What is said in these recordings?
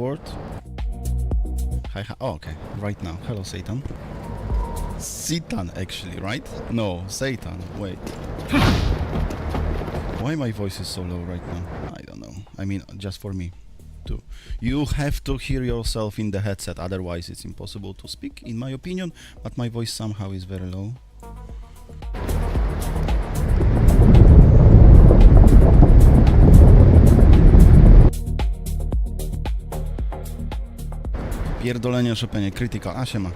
word. Hi, hi. Oh, okay. Right now. Hello, Satan. Satan, actually, right? No, Satan. Wait. Why my voice is so low right now? I don't know. I mean, just for me. Too. You have to hear yourself in the headset, otherwise it's impossible to speak, in my opinion, but my voice somehow is very low. Pierdolenie, szepenie, krytyka. A, siema.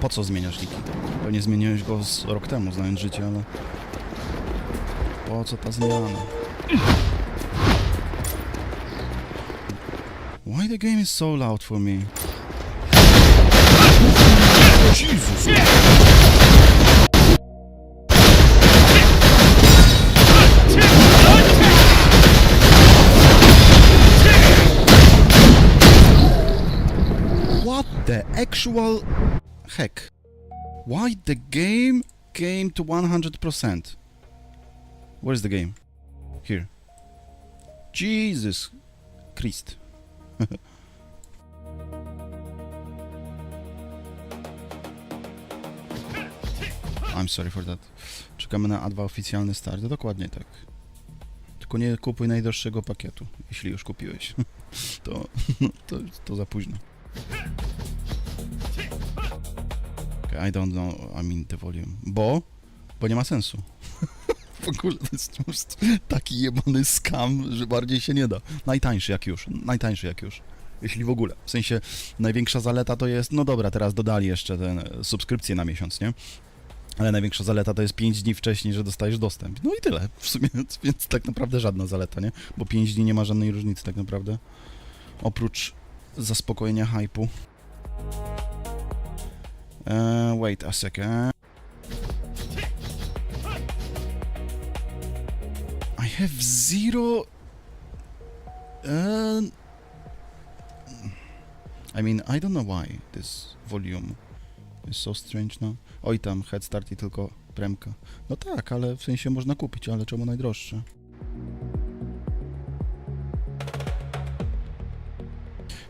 Po co zmieniasz niki? Pewnie zmieniłeś go z rok temu, znając życie, ale... Po co ta zmiana? Why the game is so loud for me? Jesus! What the actual heck? Why the game came to 100%? Where's the game? Here. Jesus Christ. I'm sorry for that. Czekamy na A2 oficjalny start. Dokładnie tak. Tylko nie kupuj najdroższego pakietu, jeśli już kupiłeś. to za późno. Okay, I don't know, I mean the volume. Bo nie ma sensu. W ogóle to jest po prostu taki jebany scam, że bardziej się nie da. Najtańszy jak już. Jeśli w ogóle. W sensie największa zaleta to jest, no dobra, teraz dodali jeszcze tę subskrypcję na miesiąc, nie? Ale największa zaleta to jest 5 dni wcześniej, że dostajesz dostęp. No i tyle w sumie, więc tak naprawdę żadna zaleta, nie? Bo 5 dni nie ma żadnej różnicy tak naprawdę. Oprócz zaspokojenia hype'u. Wait a second. I have zero... I mean, I don't know why this volume is so strange now. Oj tam, head start i tylko premka. No tak, ale w sensie można kupić, ale czemu najdroższe?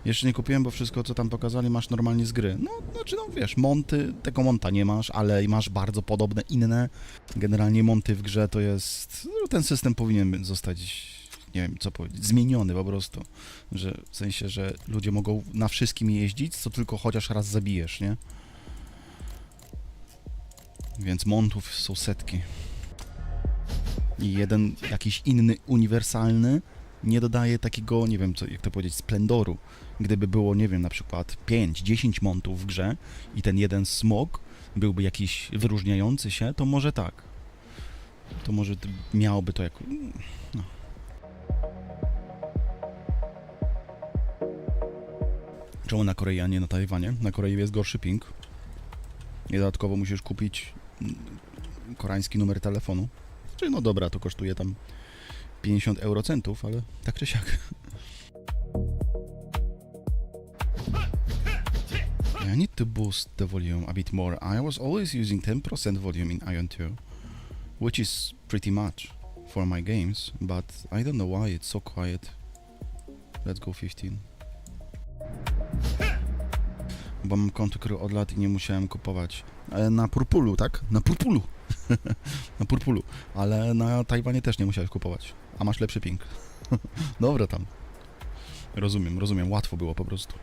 Jeszcze nie kupiłem, bo wszystko co tam pokazali masz normalnie z gry. No, znaczy no wiesz, monty, tego monta nie masz, ale masz bardzo podobne inne. Generalnie monty w grze to jest... No, ten system powinien zostać, nie wiem co powiedzieć, zmieniony po prostu. Że, w sensie, że ludzie mogą na wszystkim jeździć, co tylko chociaż raz zabijesz, nie? Więc montów są setki. I jeden jakiś inny, uniwersalny nie dodaje takiego, nie wiem co, jak to powiedzieć, splendoru. Gdyby było, nie wiem, na przykład 5-10 montów w grze i ten jeden smog byłby jakiś wyróżniający się, to może tak. To może miałoby to jako... No. Czemu na Korei, a nie na Tajwanie? Na Korei jest gorszy ping. I dodatkowo musisz kupić koreański numer telefonu. Czyli no dobra, to kosztuje tam 50 eurocentów, ale tak czy siak. I need to boost the volume a bit more. I was always using 10% volume in AION2, which is pretty much for my games, but I don't know why it's so quiet. Let's go 15. Bo mam konto gry od lat i nie musiałem kupować. Na Purpulu, tak? Na Purpulu. Na Purpulu. Ale na Tajwanie też nie musiałeś kupować. A masz lepszy ping. Dobra tam. Rozumiem. Łatwo było po prostu.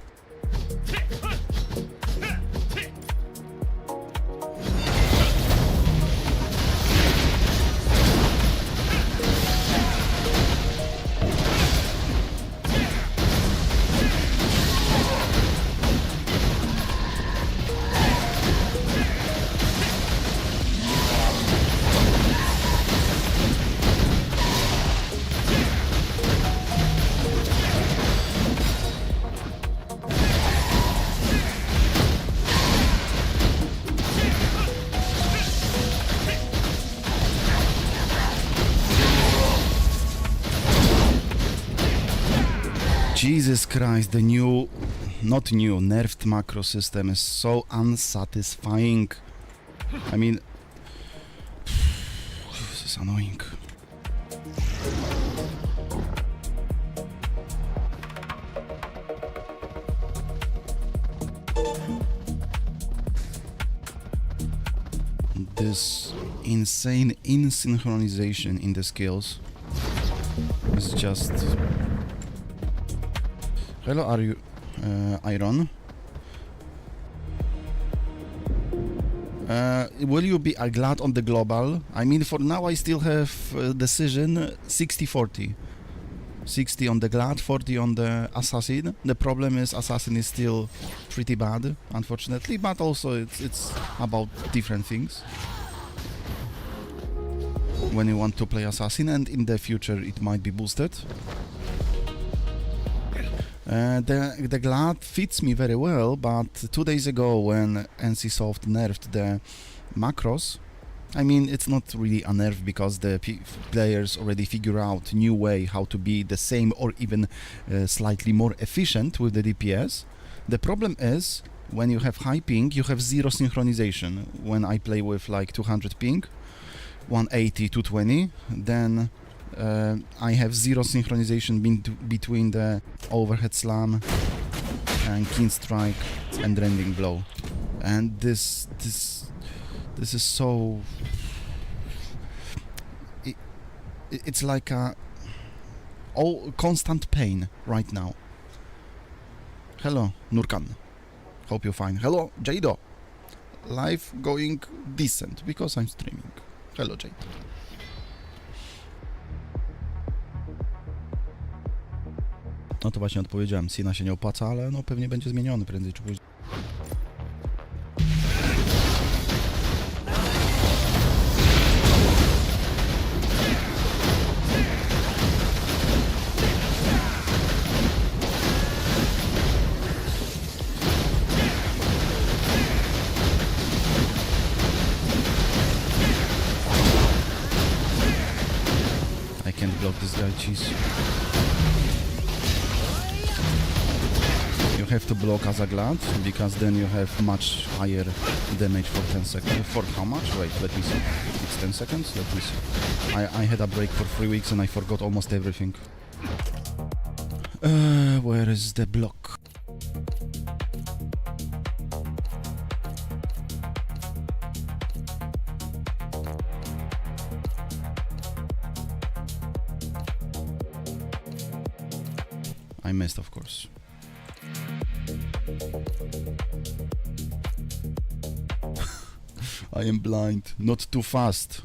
Jesus Christ, the new, not new, nerfed macro system is so unsatisfying. I mean, this is annoying. this insane insynchronization in the skills is just... Hello, are you Iron? Will you be glad on the global? I mean, for now I still have decision 60-40. 60 on the glad, 40 on the assassin. The problem is assassin is still pretty bad, unfortunately, but also it's about different things when you want to play assassin, and in the future it might be boosted. The glad fits me very well, but 2 days ago when NCSoft nerfed the macros, I mean, it's not really a nerf because the players already figure out new way how to be the same or even slightly more efficient with the DPS. The problem is, when you have high ping, you have zero synchronization. When I play with like 200 ping, 180, 220, then I have zero synchronization between the overhead slam and keen strike and rending blow. And this is so... It's like a constant pain right now. Hello, Nurkan. Hope you're fine. Hello, Jado. Life going decent because I'm streaming. Hello, Jade. No to właśnie odpowiedziałem. Sina się nie opłaca, ale no pewnie będzie zmieniony prędzej czy później. I can't block this guy, jeez. You have to block as a glad, because then you have much higher damage for 10 seconds. For how much? Wait, let me see. It's 10 seconds? Let me see. I had a break for 3 weeks and I forgot almost everything. Where is the block? I missed, of course. I am blind. Not too fast.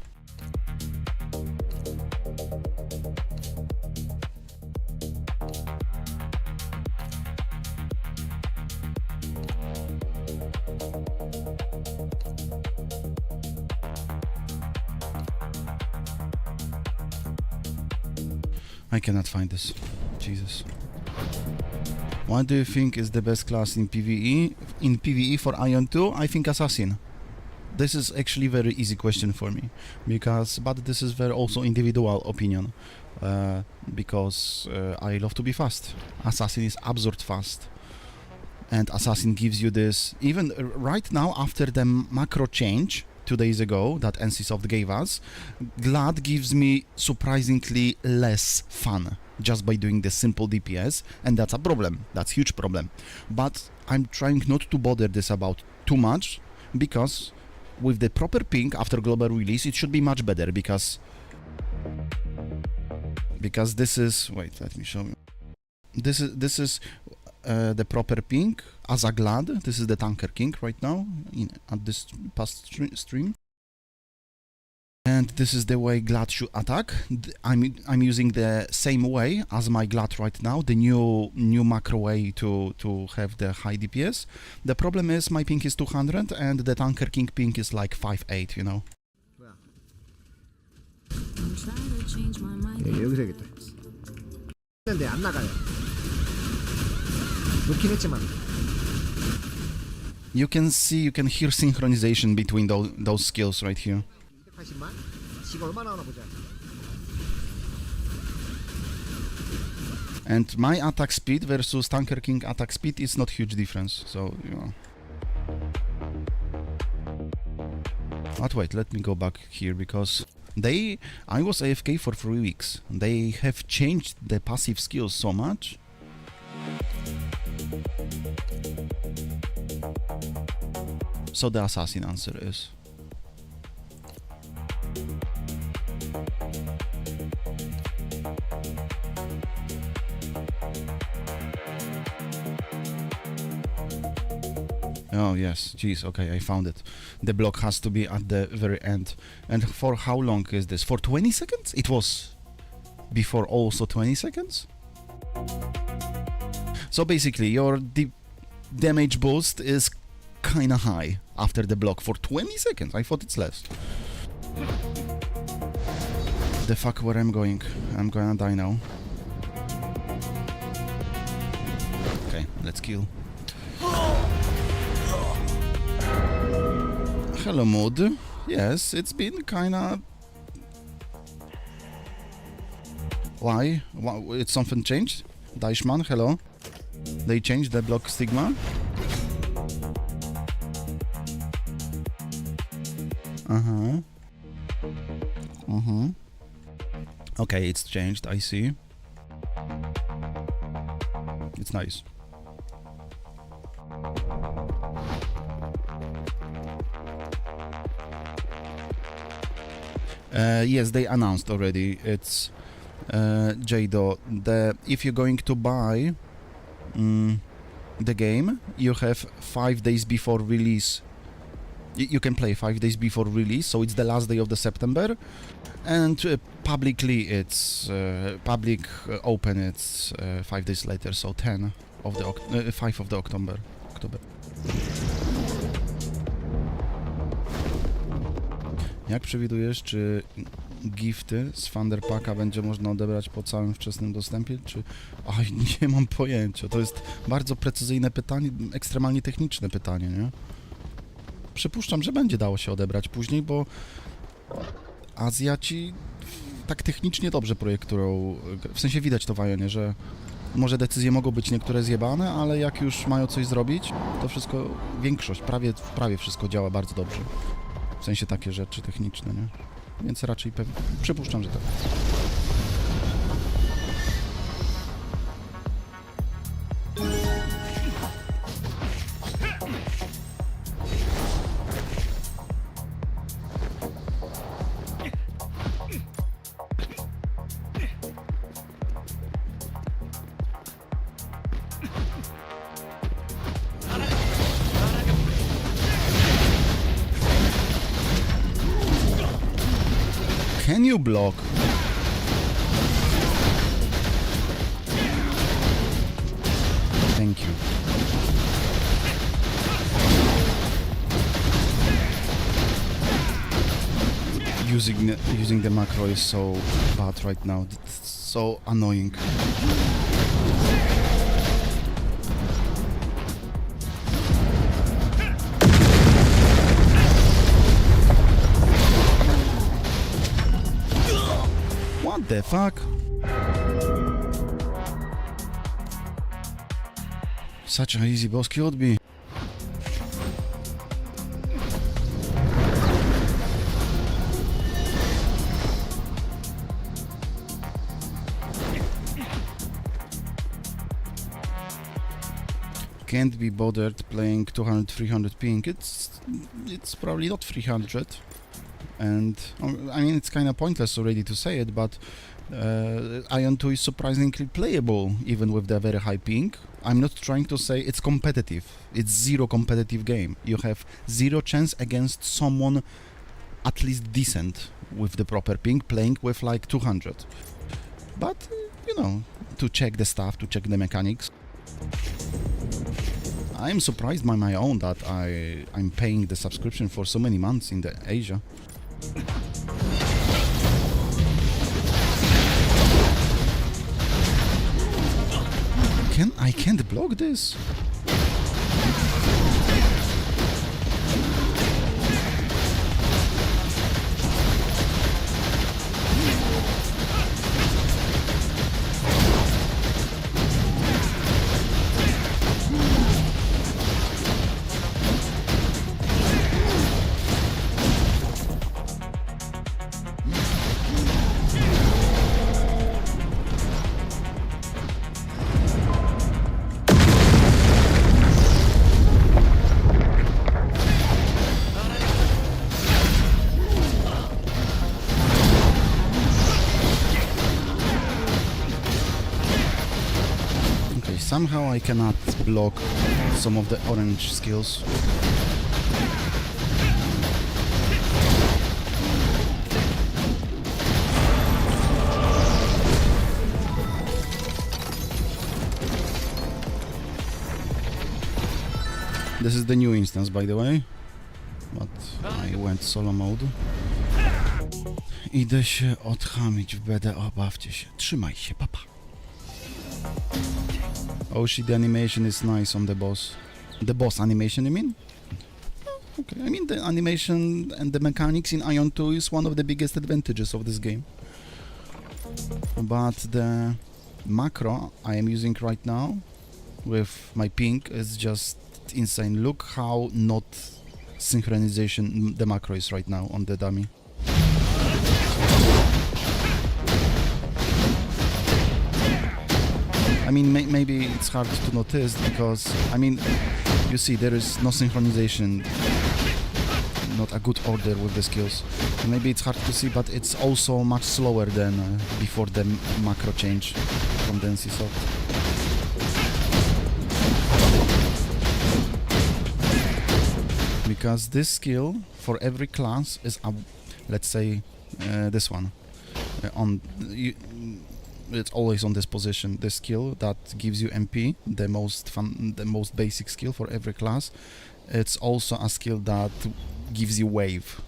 I cannot find this. Jesus. What do you think is the best class in PvE? In PvE for AION2, I think Assassin. This is actually very easy question for me, but this is very also individual opinion, because I love to be fast. Assassin is absurd fast, and Assassin gives you this, even right now after the macro change 2 days ago that NCSoft gave us, Glad gives me surprisingly less fun just by doing the simple DPS, and that's a problem. That's a huge problem. But I'm trying not to bother this about too much, because with the proper ping after global release, it should be much better, because this is... Wait, let me show you. This is the proper ping as a glad. This is the tanker king right now at this past stream. And this is the way glad should attack. I'm using the same way as my glad right now, the new macro way to have the high DPS. The problem is my ping is 200 and the tanker king ping is like 5.8, you know. 여기서 해야겠다. 근데 안 나가요. 놓긴 했지만. You can hear synchronization between those skills right here. 280만? 지가 얼마 나오나 보자. And my attack speed versus Tanker King attack speed is not huge difference, so, you know. But wait, let me go back here, because I was AFK for 3 weeks. They have changed the passive skills so much. So the assassin answer is... Oh, yes. Jeez, okay, I found it. The block has to be at the very end. And for how long is this? For 20 seconds? It was before also 20 seconds? So basically, your damage boost is kinda high after the block for 20 seconds. I thought it's less. The fuck, where I'm going? I'm gonna die now. Okay, let's kill. Hello, Mood. Yes, it's been kinda... Why? It's something changed? Deichmann, hello? They changed the block stigma? Uh-huh. Uh-huh. Okay, it's changed, I see. It's nice. Yes, they announced already. It's Jado. If you're going to buy the game, you have 5 days before release. You can play 5 days before release, so it's the last day of the September. And publicly, it's public open. It's 5 days later, so 10 of the 5 of the October. Jak przewidujesz, czy gifty z Thunderpacka będzie można odebrać po całym wczesnym dostępie, czy... Oj, nie mam pojęcia. To jest bardzo precyzyjne pytanie, ekstremalnie techniczne pytanie, nie? Przypuszczam, że będzie dało się odebrać później, bo Azjaci tak technicznie dobrze projektują, w sensie widać to w Ionie, że może decyzje mogą być niektóre zjebane, ale jak już mają coś zrobić, to wszystko, większość, prawie wszystko działa bardzo dobrze. W sensie takie rzeczy techniczne, nie? Więc raczej przypuszczam, że tak. Can you block? Thank you. Using the macro is so bad right now. It's so annoying. What the fuck? Such an easy boss killed me. Can't be bothered playing 200-300 ping. It's probably not 300. And I mean, it's kind of pointless already to say it, but AION2 is surprisingly playable even with the very high ping. I'm not trying to say it's competitive. It's zero competitive game. You have zero chance against someone at least decent with the proper ping playing with like 200. But you know, to check the stuff, to check the mechanics. I'm surprised by my own that I'm paying the subscription for so many months in the Asia. I can't block this? Somehow I cannot block some of the orange skills. This is the new instance, by the way, but I went solo mode. Idę się odchamić w BD, bawcie się. Trzymaj się, papa. Oh shit, the animation is nice on the boss. The boss animation, you mean? Okay, I mean the animation and the mechanics in Ion 2 is one of the biggest advantages of this game. But the macro I am using right now with my ping is just insane. Look how not synchronization the macro is right now on the dummy. I mean, maybe it's hard to notice because, I mean, you see there is no synchronization, not a good order with the skills. Maybe it's hard to see, but it's also much slower than before the macro change from the NCSoft. Because this skill for every class is, let's say, this one. It's always on this position. The skill that gives you MP, the most basic skill for every class. It's also a skill that gives you wave,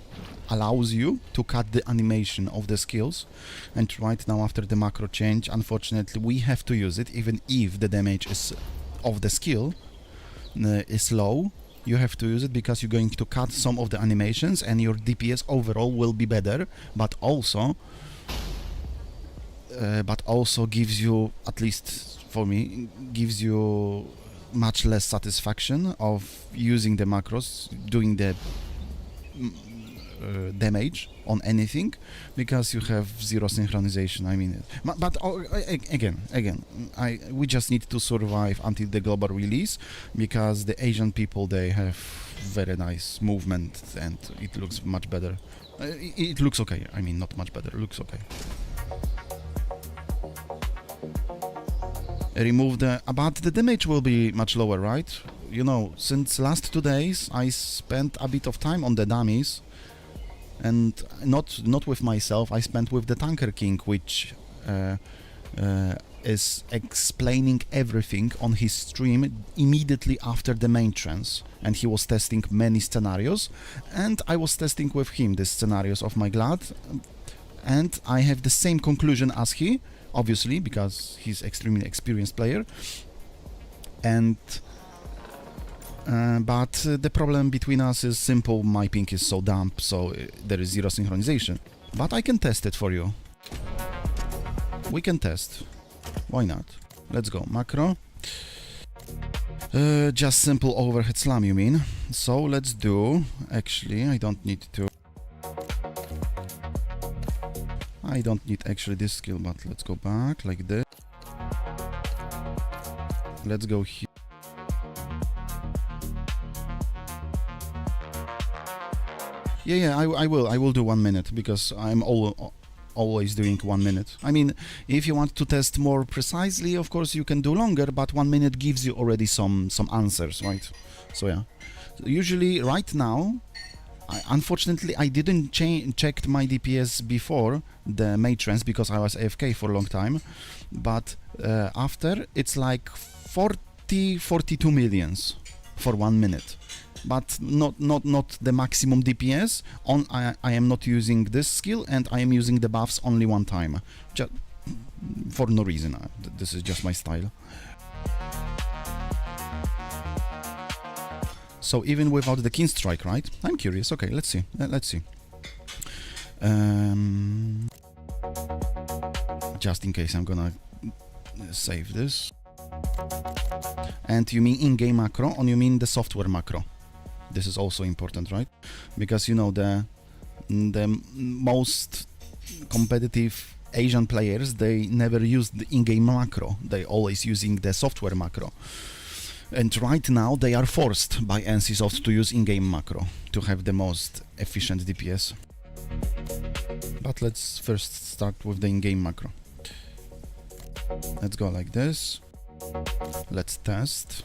allows you to cut the animation of the skills. And right now, after the macro change, unfortunately, we have to use it, even if the damage is of the skill is low. You have to use it because you're going to cut some of the animations, and your DPS overall will be better, but also gives you, at least for me, gives you much less satisfaction of using the macros, doing the damage on anything, because you have zero synchronization. I mean, but again, we just need to survive until the global release, because the Asian people, they have very nice movement and it looks much better. It looks okay. I mean, not much better. It looks okay. Remove but the damage will be much lower, right? You know, since last 2 days I spent a bit of time on the dummies, and not with myself. I spent with the Tanker King, which is explaining everything on his stream immediately after the main trance, and he was testing many scenarios, and I was testing with him the scenarios of my Glad, and I have the same conclusion as he, obviously, because he's extremely experienced player. And but the problem between us is simple. My ping is so dumb, so there is zero synchronization. But I can test it for you. We can test. Why not? Let's go. Macro. Just simple overhead slam, you mean? So let's do... Actually, I don't need to... I don't need actually this skill, but let's go back like this. Let's go here. Yeah, I will do 1 minute, because I'm always doing 1 minute. I mean, if you want to test more precisely, of course you can do longer, but 1 minute gives you already some answers, right? So yeah, usually right now, unfortunately I didn't check my DPS before the matrix because I was AFK for a long time, but after it's like 42 millions for 1 minute. But not the maximum DPS. I am not using this skill, and I am using the buffs only 1 time, just for no reason. This is just my style. So even without the King Strike, right? I'm curious. Okay, let's see. Let's see. Just in case, I'm gonna save this. And you mean in-game macro, or you mean the software macro? This is also important, right? Because, you know, the most competitive Asian players, they never use the in-game macro. They always using the software macro. And right now they are forced by NCSoft to use in-game macro to have the most efficient DPS. But let's first start with the in-game macro. Let's go like this. Let's test.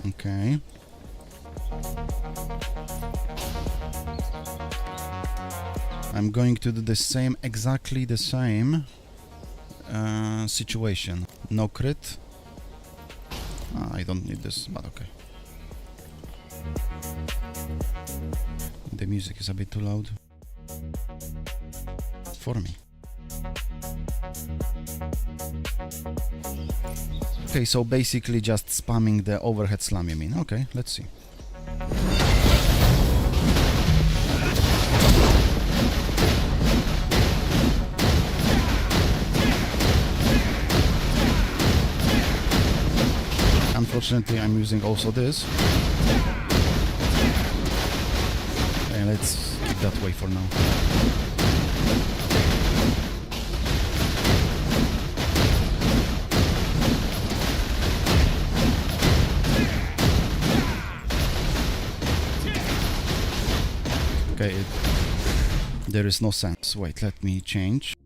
Okay. I'm going to do the same, exactly the same situation. No crit. I don't need this, but okay. The music is a bit too loud for me. Okay, so basically just spamming the overhead slam, you mean? Okay, let's see. Unfortunately, I'm using also this. Okay, let's keep that way for now. Okay, there is no sense. Wait, let me change.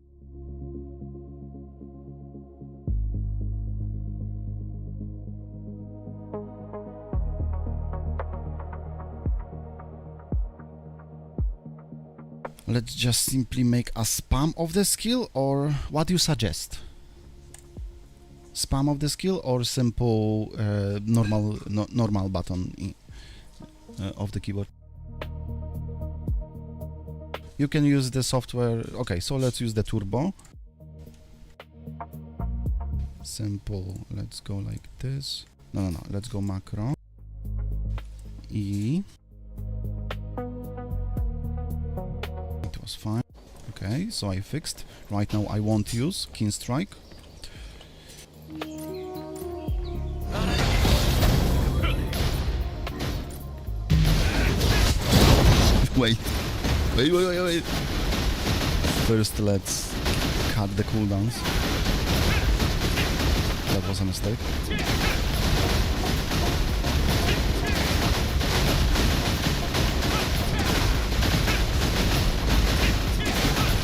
Let's just simply make a spam of the skill, or what do you suggest? Spam of the skill or simple normal button of the keyboard? You can use the software. Okay, so let's use the turbo. Simple. Let's go like this. No. Let's go macro. E. It was fine. Okay, so I fixed. Right now I won't use keen strike. Wait. First, let's cut the cooldowns. That was a mistake.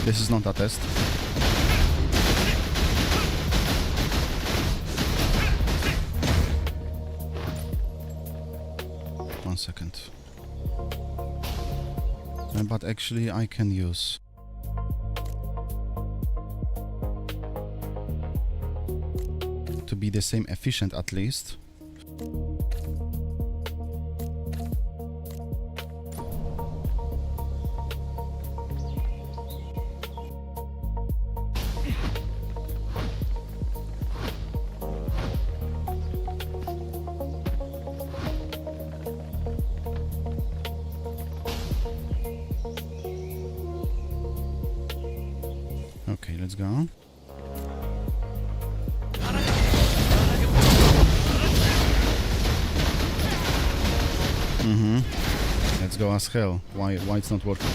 This is not a test. One second. But actually I can use to be the same efficient at least. Okay, let's go. Let's go as hell. Why it's not working?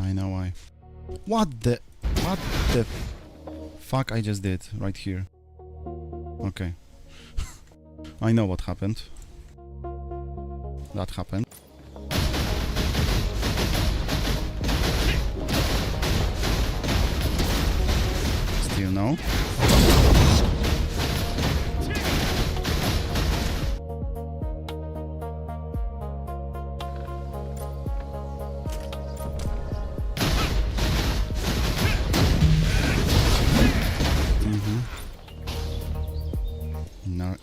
I know why. What the fuck I just did right here? Okay. I know what happened. That happened. Still no.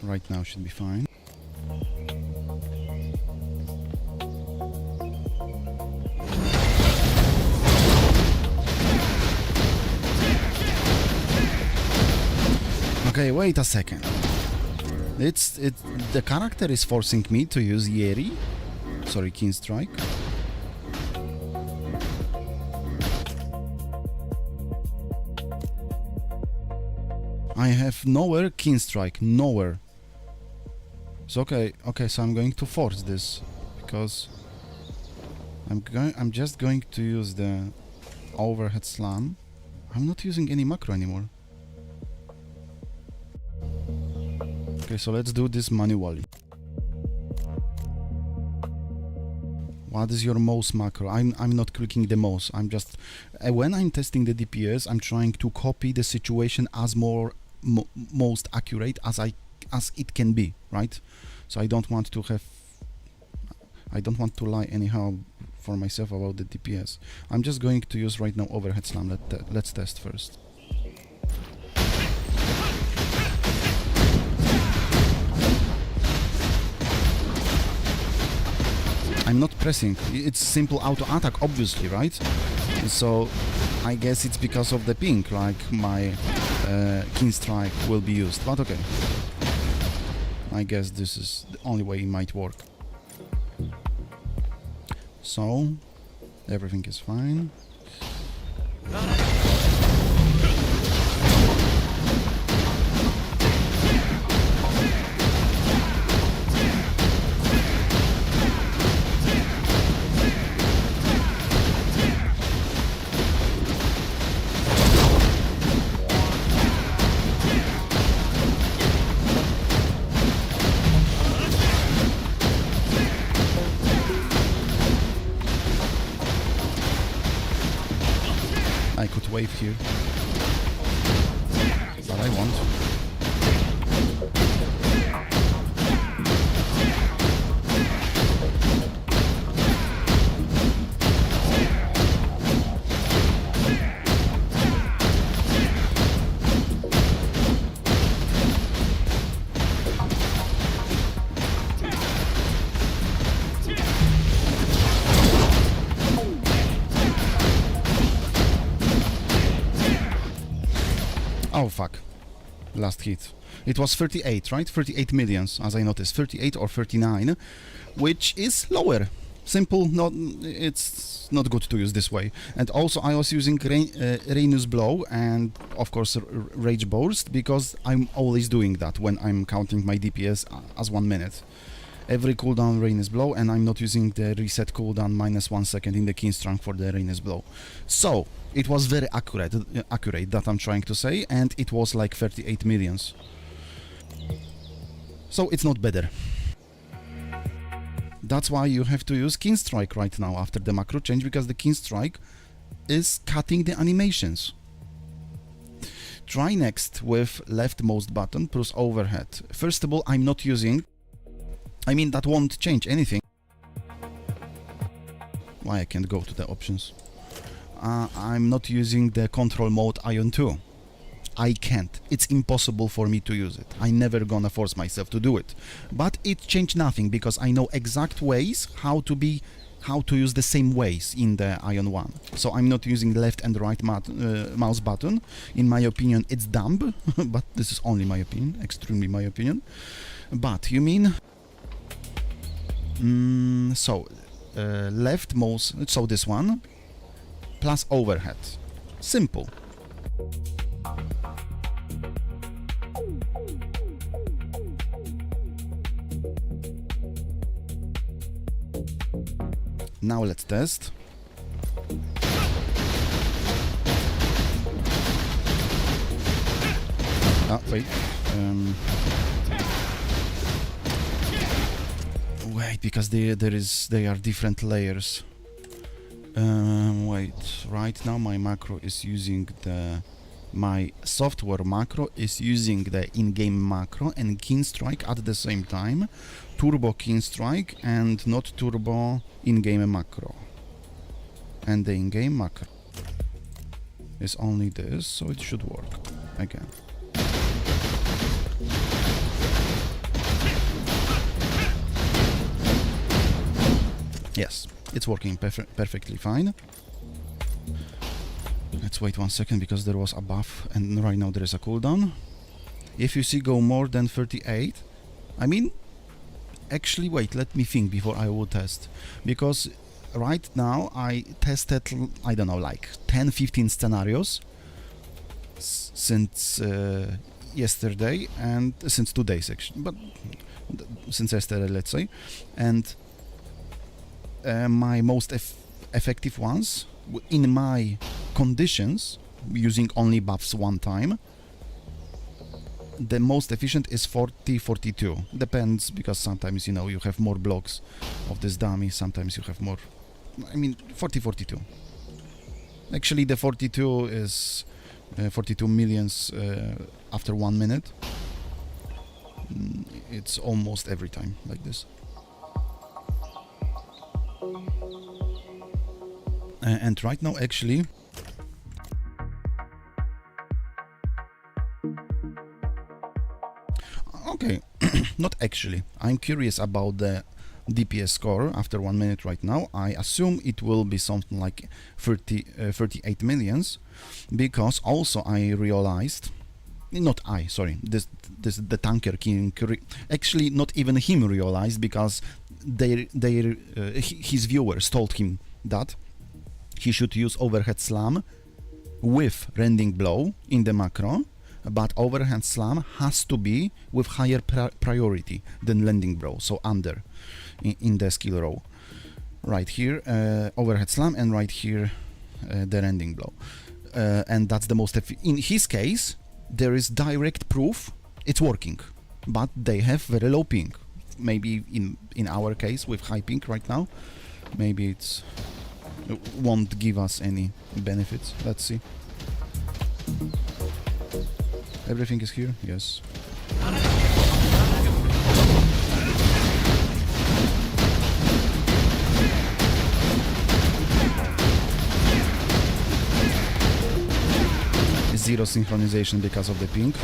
Right now should be fine. Okay, wait a second. The character is forcing me to use Yeri. Sorry, Keen Strike. I have nowhere keen strike, nowhere. So okay, so I'm going to force this because I'm just going to use the overhead slam. I'm not using any macro anymore. Okay, so let's do this manually. What is your mouse macro? I'm not clicking the mouse. I'm just when I'm testing the DPS, I'm trying to copy the situation as most accurate as it can be, right? So I don't want to lie anyhow for myself about the DPS. I'm just going to use right now overhead slam. Let's test first. I'm not pressing. It's simple auto attack, obviously, right? So I guess it's because of the ping, like my keen strike will be used. But okay. I guess this is the only way it might work. So everything is fine. I could wave here, but I won't. Oh fuck. Last hit. It was 38, right? 38 millions, as I noticed. 38 or 39, which is lower. Simple, it's not good to use this way. And also I was using Rainus Blow and of course Rage Burst, because I'm always doing that when I'm counting my DPS as 1 minute. Every cooldown Rainus Blow, and I'm not using the reset cooldown -1 second in the keen strike for the Rainus Blow. So it was very accurate that I'm trying to say, and it was like 38 millions. So it's not better. That's why you have to use keen strike right now after the macro change, because the keen strike is cutting the animations. Try next with leftmost button plus overhead. First of all, I'm not using, that won't change anything. Why I can't go to the options? I'm not using the control mode AION2. I can't. It's impossible for me to use it. I never gonna force myself to do it. But it changed nothing, because I know exact ways how to use the same ways in the AION 1. So I'm not using left and right mouse button. In my opinion, it's dumb, but this is only my opinion, extremely my opinion. But you mean... left mouse, so this one, plus overhead. Simple. Now let's test. Wait. Wait, because they are different layers. Wait, right now my macro is using my software macro is using the in-game macro and keen strike at the same time. Turbo keen strike and not turbo in-game macro. And the in-game macro is only this, so it should work again. Yes, it's working perfectly fine. Let's wait 1 second, because there was a buff and right now there is a cooldown. If you see go more than 38, actually wait, let me think before I will test. Because right now I tested, I don't know, like 10-15 scenarios since yesterday, and since 2 days actually, but since yesterday, let's say, and my most effective ones in my conditions, using only buffs one time, the most efficient is 40-42. Depends, because sometimes, you know, you have more blocks of this dummy, sometimes you have more. I mean, 40-42. Actually, the 42 is 42 millions after 1 minute. It's almost every time like this. And right now, actually, okay, not actually. I'm curious about the DPS score after 1 minute right now. I assume it will be something like 38 millions, because also I realized, not I, sorry, this the tanker king, actually not even him realized, because his viewers told him that he should use overhead slam with rending blow in the macro, but overhead slam has to be with higher priority than landing blow, so under in the skill row. Right here, overhead slam, and right here, the rending blow. And that's the most in his case, there is direct proof it's working, but they have very low ping. Maybe in our case with high ping right now, maybe it's won't give us any benefits. Let's see. Everything is here? Yes. Zero synchronization because of the ping.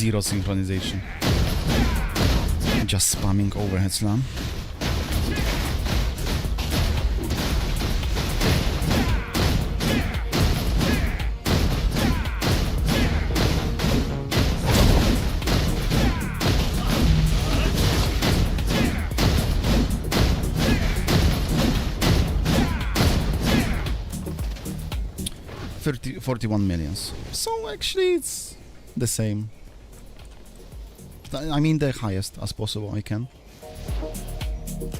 Zero synchronization. Just spamming overhead slam. $41 million. So actually it's the same. I mean the highest as possible I can.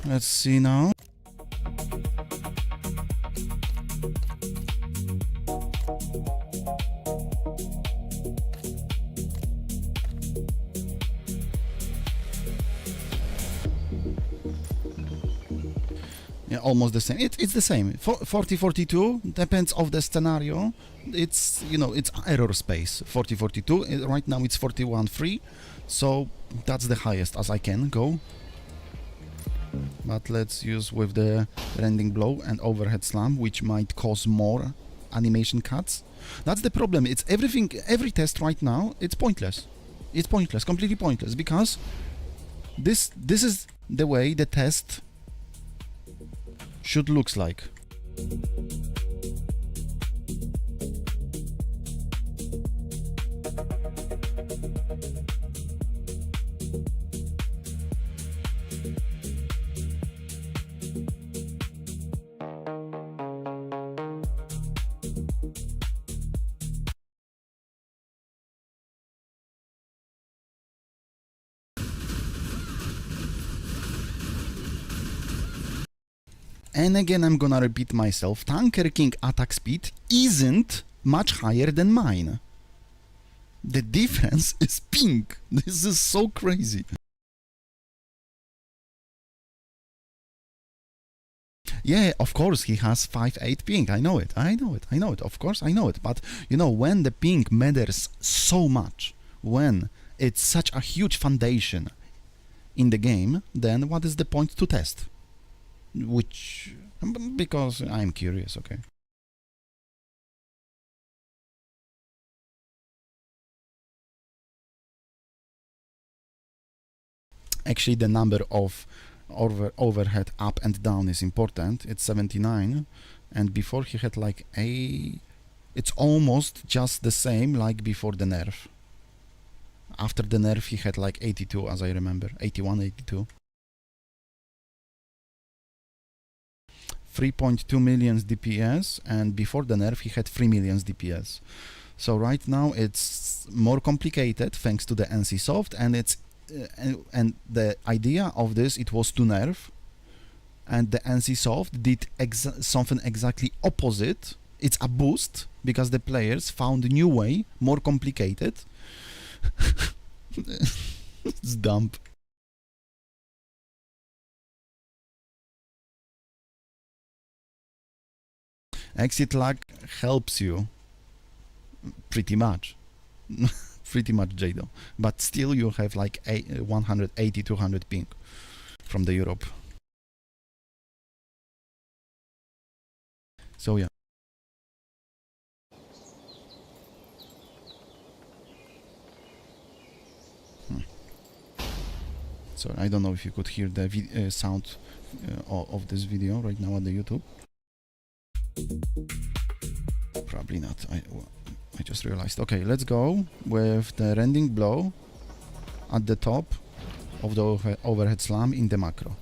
Let's see now. Yeah, almost the same. It's the same. 40-42 depends of the scenario. It's, you know, it's error space. 40-42. Right now it's 41-3. So that's the highest as I can go. But let's use with the rending blow and overhead slam, which might cause more animation cuts. That's the problem. It's everything, every test right now, it's pointless. It's pointless, completely pointless, because this is the way the test should looks like. And again, I'm gonna repeat myself, Tanker King attack speed isn't much higher than mine. The difference is ping. This is so crazy. Yeah, of course he has 5.8 ping. I know it. Of course, I know it. But, you know, when the ping matters so much, when it's such a huge foundation in the game, then what is the point to test? Which, because I'm curious, okay. Actually, the number of overhead up and down is important. It's 79, and before he had like it's almost just the same like before the nerf. After the nerf he had like 82, as I remember, 81, 82. 3.2 million DPS, and before the nerf he had 3 million DPS. So right now it's more complicated thanks to the NC Soft, and it's and the idea of this, it was to nerf, and the NC Soft did something exactly opposite. It's a boost because the players found a new way, more complicated. It's dumb. Exit lag helps you pretty much. Pretty much, Jado. But still you have like 180, 200 ping from the Europe. So yeah. So I don't know if you could hear the sound of this video right now on the YouTube. Probably not. I just realized. Okay, let's go with the rending blow at the top of the overhead slam in the macro.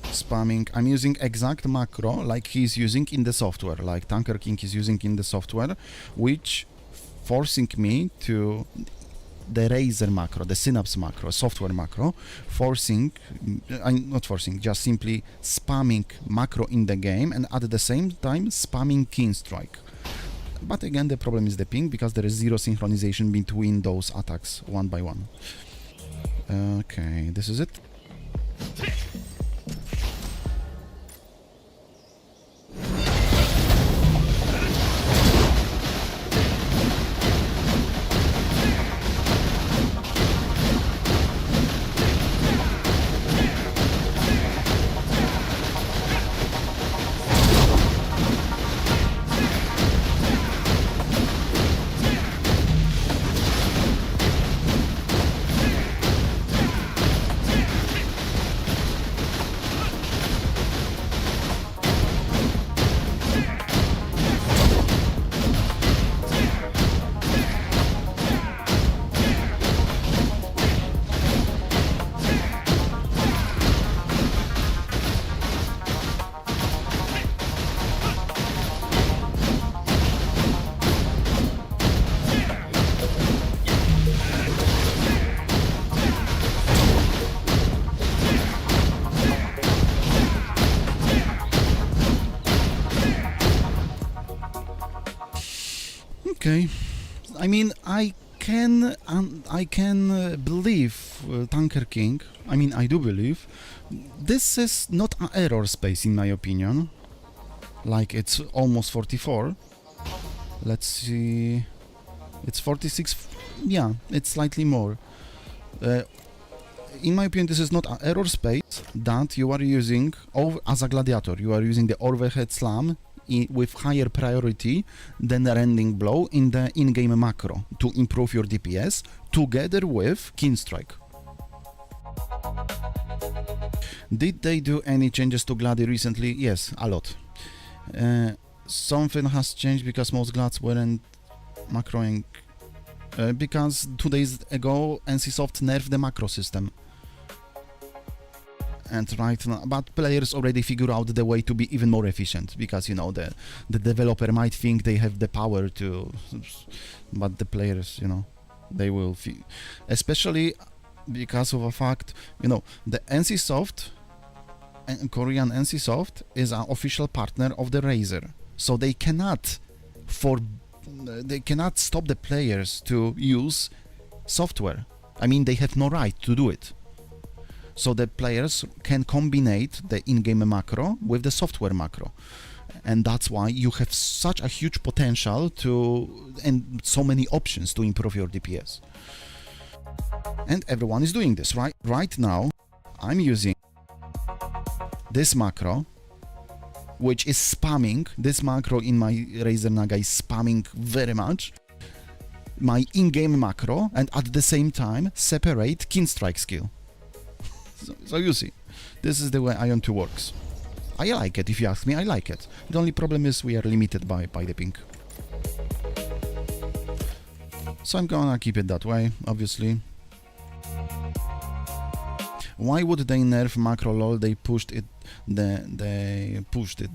Spamming. I'm using exact macro like he's using in the software, like Tanker King is using in the software, which forcing me to the Razer macro, the Synapse macro, software macro, not forcing, just simply spamming macro in the game and at the same time spamming Keen Strike. But again, the problem is the ping, because there is zero synchronization between those attacks one by one. Okay, this is it. Okay, I mean, I can believe Tanker King. I mean, I do believe this is not an error space in my opinion. Like, it's almost 44. Let's see, it's 46. Yeah, it's slightly more. In my opinion, this is not an error space that you are using as a gladiator. You are using the overhead slam with higher priority than the rending blow in the in-game macro to improve your DPS together with Keen Strike. Did they do any changes to Gladi recently? Yes, a lot. Something has changed because most Glads weren't macroing. Because 2 days ago NCSoft nerfed the macro system. And right now, but players already figure out the way to be even more efficient, because, you know, the developer might think they have the power to, but the players, you know, they will especially because of a fact, you know, the NCSoft, Korean NCSoft is an official partner of the Razer, so they cannot stop the players to use software. I mean, they have no right to do it. So the players can combine the in-game macro with the software macro. And that's why you have such a huge potential and so many options to improve your DPS. And everyone is doing this, right? Right now, I'm using this macro, which is spamming. This macro in my Razer Naga is spamming very much my in-game macro, and at the same time separate Keen Strike skill. So you see, this is the way Ion 2 works. I like it, if you ask me, I like it. The only problem is we are limited by the ping. So I'm gonna keep it that way, obviously. Why would they nerf macro lol? They pushed it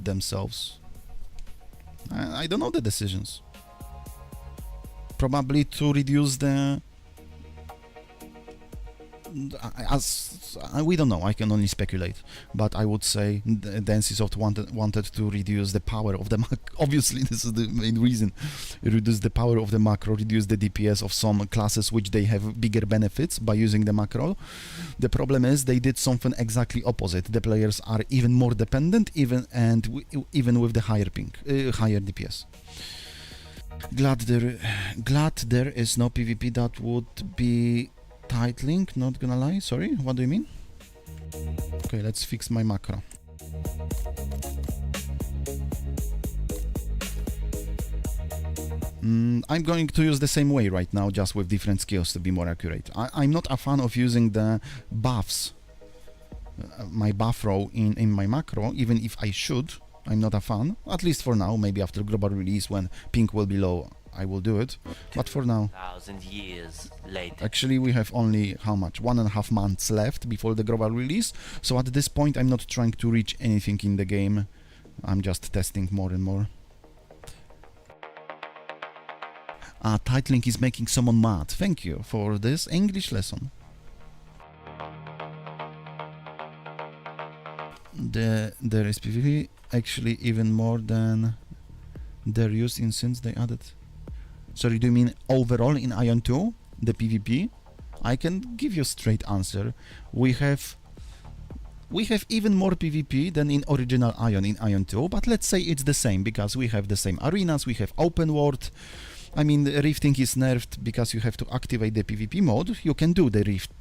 themselves. I don't know the decisions. Probably to reduce the... we don't know, I can only speculate, but I would say the NCSoft wanted to reduce the power of the macro. Obviously, this is the main reason. Reduce the power of the macro, reduce the DPS of some classes which they have bigger benefits by using the macro. The problem is they did something exactly opposite. The players are even more dependent, even with the higher ping, higher DPS. Glad there is no PvP. That would be tight link, not gonna lie. Sorry, what do you mean? Okay, let's fix my macro. I'm going to use the same way right now, just with different skills to be more accurate. I'm not a fan of using the buffs, my buff row in my macro, even if I should. I'm not a fan, at least for now. Maybe after global release, when ping will be low, I will do it. But for now, 1,000 years later. Actually, we have only, how much? 1.5 months left before the global release. So at this point, I'm not trying to reach anything in the game. I'm just testing more and more. Tight link is making someone mad. Thank you for this English lesson. There is PvP actually even more than they're used in since they added. Sorry, do you mean overall in Ion 2, the PvP? I can give you a straight answer. We have even more PvP than in original Ion in Ion 2, but let's say it's the same because we have the same arenas, we have open world. I mean, rifting is nerfed because you have to activate the PvP mode. You can do the rift.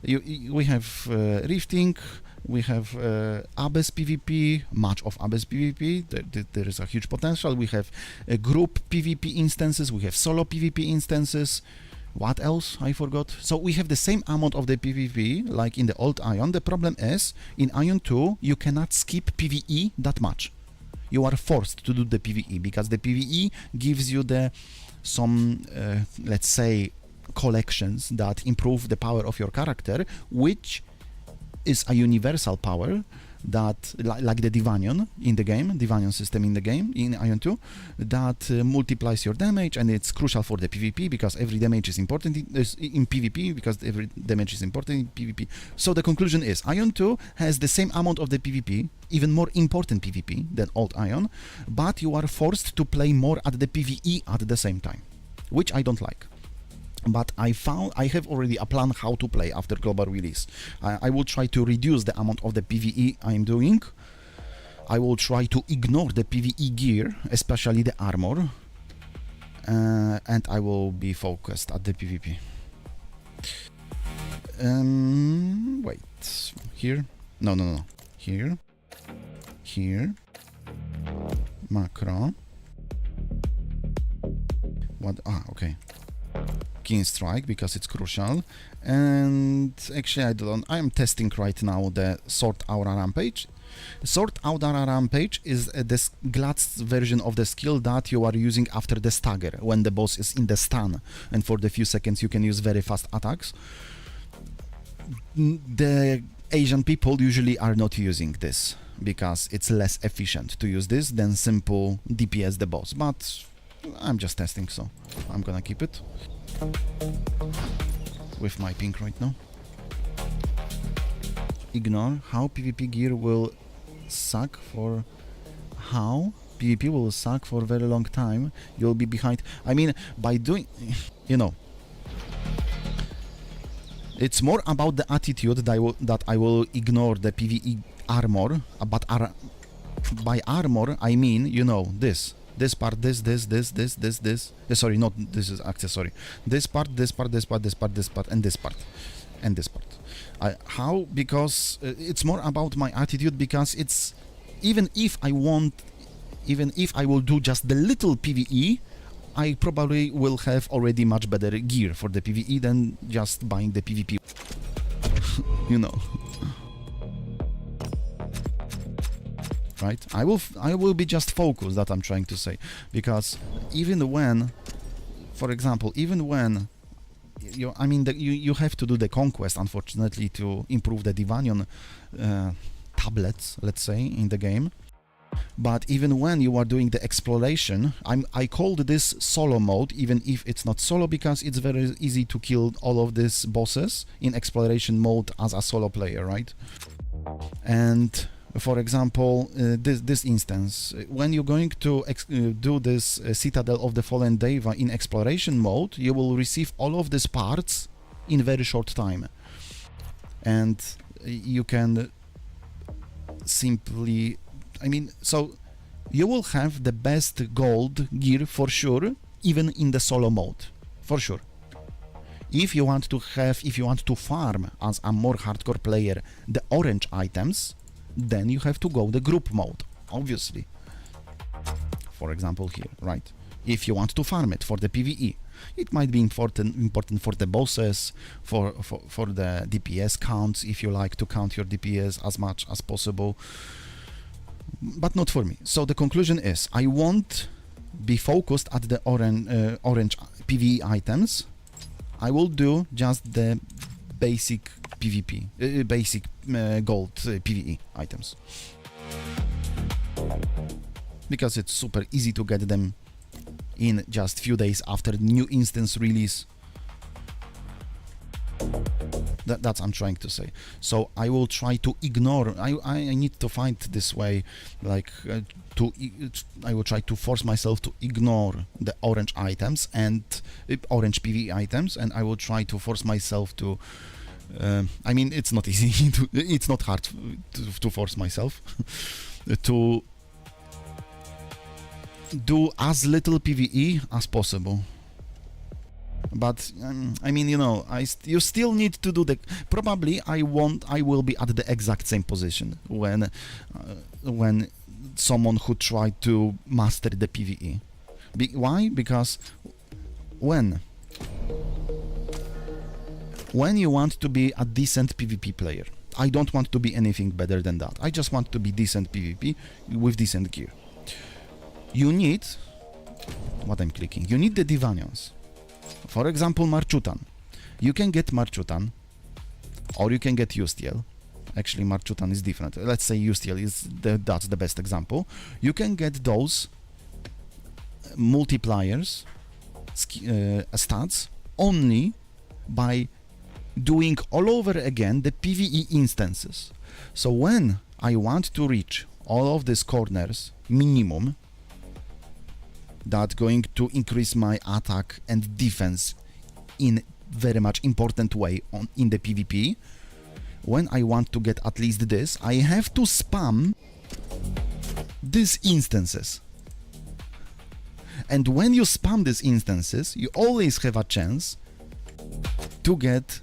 We have rifting, we have Abyss PvP, much of Abyss PvP. There is a huge potential. We have group PvP instances, we have solo PvP instances. What else? I forgot. So we have the same amount of the PvP like in the old Ion. The problem is, in Ion 2, you cannot skip PvE that much. You are forced to do the PvE because the PvE gives you some let's say collections that improve the power of your character, which is a universal power that like the Divanion in the game, Divanion system in the game in Ion 2, that multiplies your damage, and it's crucial for the PvP because every damage is important in PvP because every damage is important in PvP. So the conclusion is Ion 2 has the same amount of the PvP, even more important PvP than old Ion, but you are forced to play more at the PvE at the same time, which I don't like. But I have already a plan how to play after global release. I will try to reduce the amount of the PvE I'm doing. I will try to ignore the PvE gear, especially the armor, and I will be focused at the PvP. Wait, here? No. Here. Macro. What? Okay. Keen strike because it's crucial, and actually I am testing right now the Sword Aura Rampage. Sword Aura Rampage is the Glad's version of the skill that you are using after the stagger, when the boss is in the stun, and for the few seconds you can use very fast attacks. The Asian people usually are not using this because it's less efficient to use this than simple DPS the boss, but I'm just testing, so I'm gonna keep it with my ping right now. Ignore how PvP gear will suck for PvP will suck for a very long time. You'll be behind. I mean, by doing, it's more about the attitude that I will ignore the PvE armor, but by armor I mean, this part, this. Sorry, not this is accessory. This part, and this part. How? Because it's more about my attitude, because it's even if I will do just the little PvE, I probably will have already much better gear for the PvE than just buying the PvP. right? I will be just focused, that I'm trying to say, because even when, for example, even when you have to do the conquest, unfortunately, to improve the Divanion tablets, let's say, in the game. But even when you are doing the exploration, I called this solo mode, even if it's not solo, because it's very easy to kill all of these bosses in exploration mode as a solo player, right? And for example, this instance, when you're going to do this Citadel of the Fallen Deva in exploration mode, you will receive all of these parts in very short time. And you can simply, so you will have the best gold gear for sure, even in the solo mode, for sure. If you want to farm as a more hardcore player the orange items, then you have to go the group mode, obviously. For example here, right? If you want to farm it for the PvE, it might be important for the bosses, for the DPS counts, if you like to count your DPS as much as possible, but not for me. So the conclusion is, I won't be focused at the orange PvE items. I will do just the basic PvP, basic gold PvE items, because it's super easy to get them in just few days after the new instance release. That's I'm trying to say. So I will try to ignore. I need to find this way, like I will try to force myself to ignore the orange items and orange PvE items, and I will try to force myself to. It's not easy. It's not hard to force myself to do as little PvE as possible. But you still need to do the. Probably I will be at the exact same position when someone who tried to master the PvE. Why? Because when you want to be a decent PvP player, I don't want to be anything better than that. I just want to be decent PvP with decent gear. You need what I'm clicking. You need the Divanions. For example, Marchutan. You can get Marchutan, or you can get Yustiel. Actually, Marchutan is different. Let's say Yustiel that's the best example. You can get those multipliers, stats, only by doing all over again the PvE instances. So when I want to reach all of these corners minimum, that's going to increase my attack and defense in very much important way in the PvP. When I want to get at least this, I have to spam these instances. And when you spam these instances, you always have a chance to get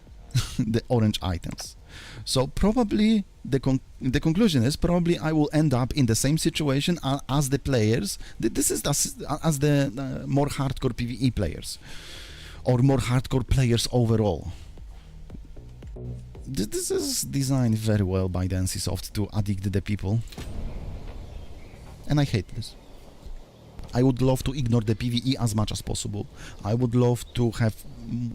the orange items. So probably the conclusion is probably I will end up in the same situation as the players. This is as the more hardcore PvE players, or more hardcore players overall. This is designed very well by the NCSoft to addict the people, and I hate this. I would love to ignore the PvE as much as possible. I would love to have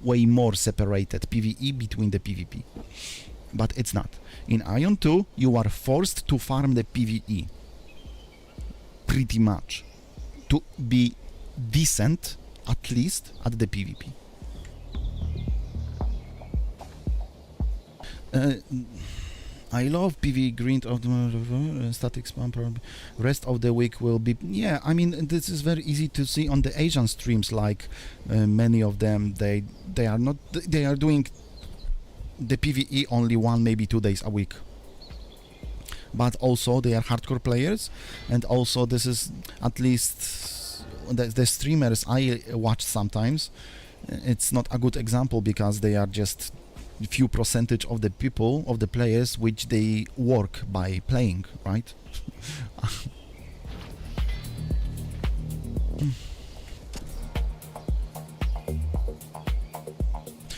way more separated PvE between the PvP. But it's not. In AION 2, you are forced to farm the PvE. Pretty much. To be decent, at least, at the PvP. I love PvE grind of the static spam. Probably. Rest of the week will be. Yeah, this is very easy to see on the Asian streams. Like many of them, they are not. They are doing the PvE only 1, maybe 2 days a week. But also they are hardcore players, and also this is at least the streamers I watch sometimes. It's not a good example because they are just few percentage of the people, of the players, which they work by playing, right?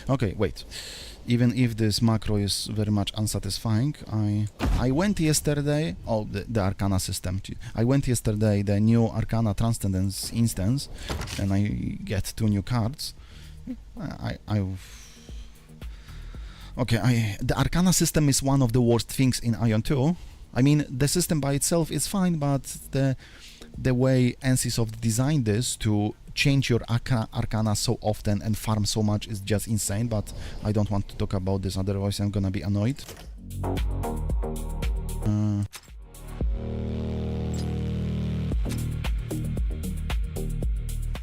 Okay, wait. even if this macro is very much unsatisfying, I went yesterday, the Arcana system, I went yesterday the new Arcana Transcendence instance, and I get 2 new cards. The Arcana system is one of the worst things in AION2. I mean, the system by itself is fine, but the way NCSoft designed this to change your Arcana so often and farm so much is just insane, but I don't want to talk about this, otherwise I'm gonna be annoyed.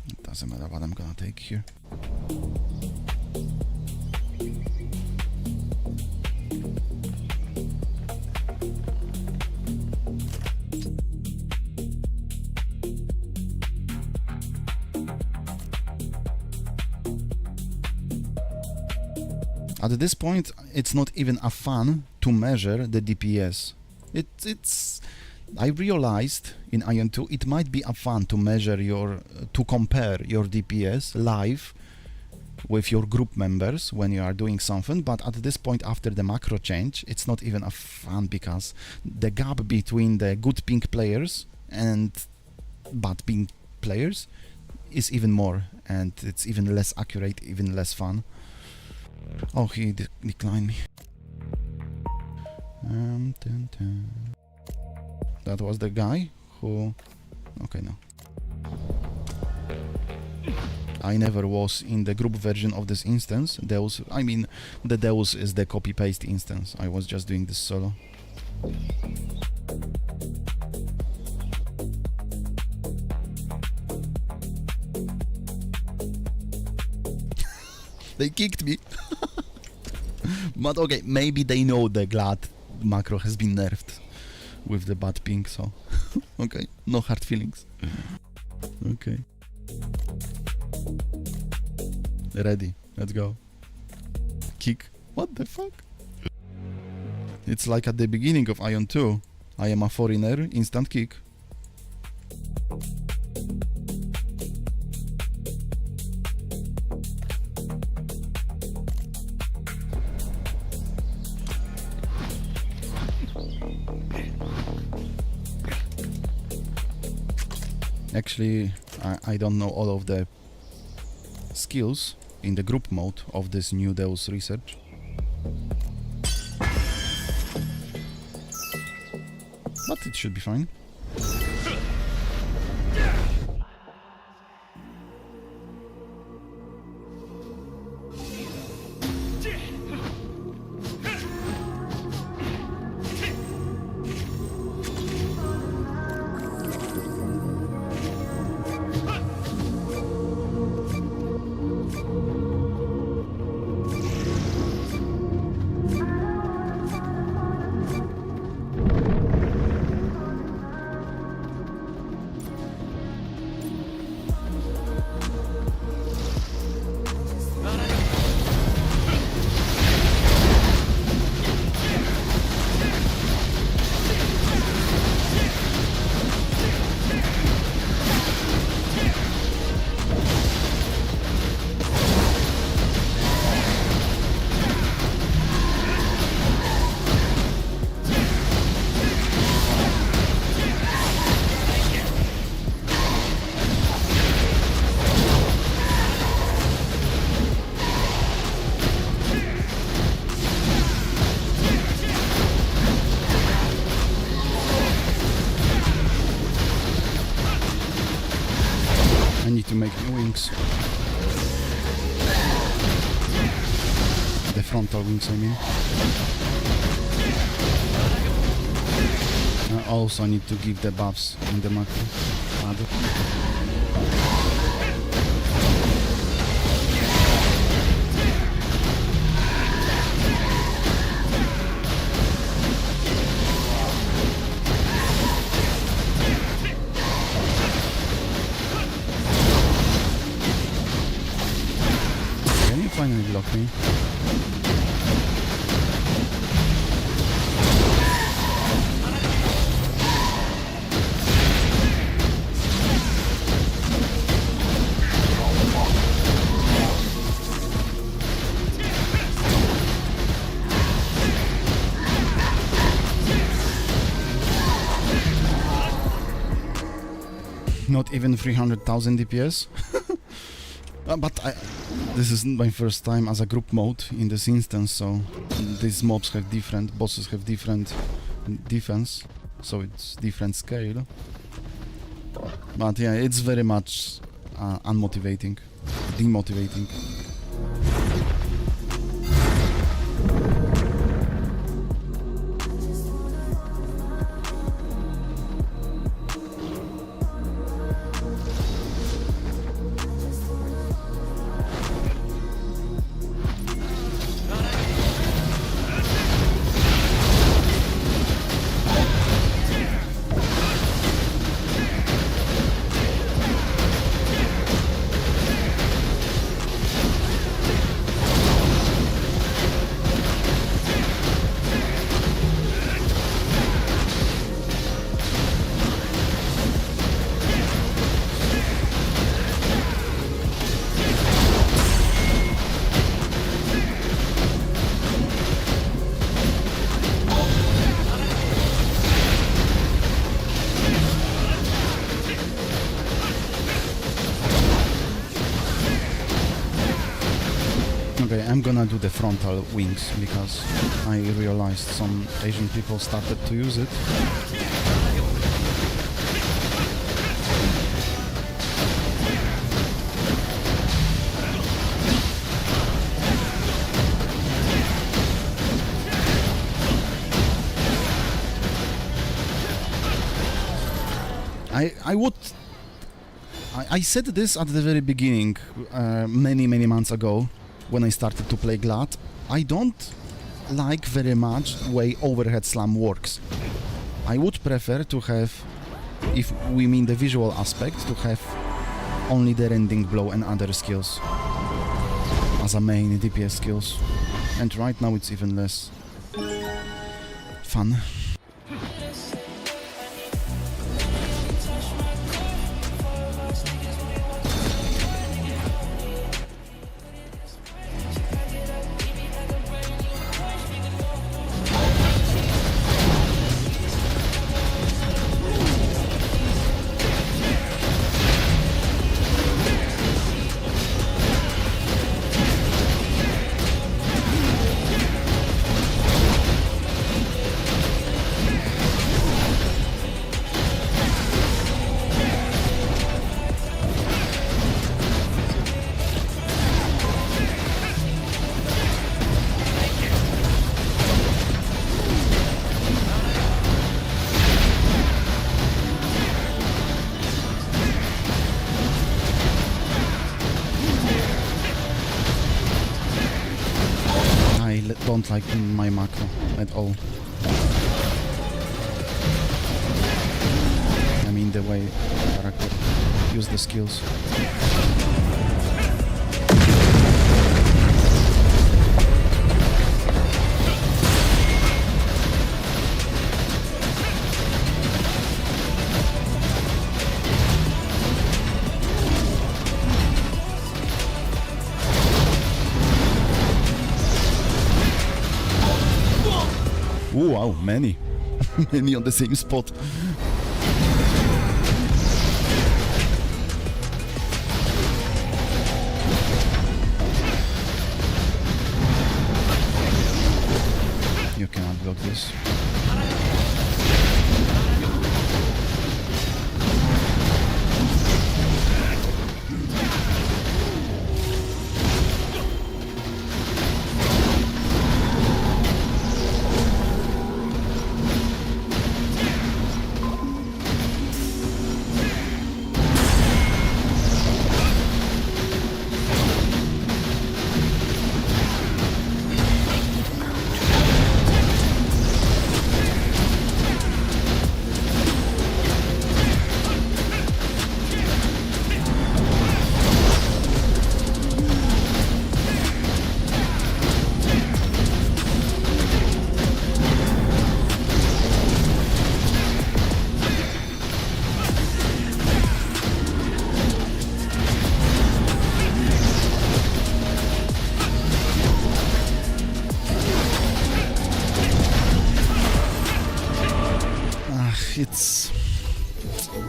It doesn't matter what I'm gonna take here. At this point, it's not even a fun to measure the DPS. I realized in AION2 it might be a fun to measure to compare your DPS live with your group members when you are doing something, but at this point after the macro change, it's not even a fun because the gap between the good ping players and bad ping players is even more, and it's even less accurate, even less fun. Oh, he declined me. That was the guy who... Okay, no. I never was in the group version of this instance. Deus, I mean, the Deus is the copy-paste instance. I was just doing this solo. They kicked me. But okay, maybe they know the Glad macro has been nerfed with the bad ping, so... Okay, no hard feelings. Okay. Ready, let's go. Kick. What the fuck? It's like at the beginning of AION2. I am a foreigner, instant kick. Actually, I don't know all of the skills in the group mode of this new Deus research. But it should be fine. I need to make new wings. The frontal wings, I mean. I also need to give the buffs in the macro. Can you finally block me? Not even 300,000 DPS. But this isn't my first time as a group mode in this instance, so these mobs have different, bosses have different defense, so it's different scale. But yeah, it's very much unmotivating, demotivating. Okay, I'm gonna do the frontal wings because I realized some Asian people started to use it. I said this at the very beginning, many months ago, when I started to play Glad. I don't like very much the way overhead slam works. I would prefer to have, if we mean the visual aspect, to have only the rending blow and other skills as a main DPS skills. And right now it's even less fun. Don't like my macro at all. I mean the way the character use the skills. Oh wow, many. Many on the same spot. You cannot block this.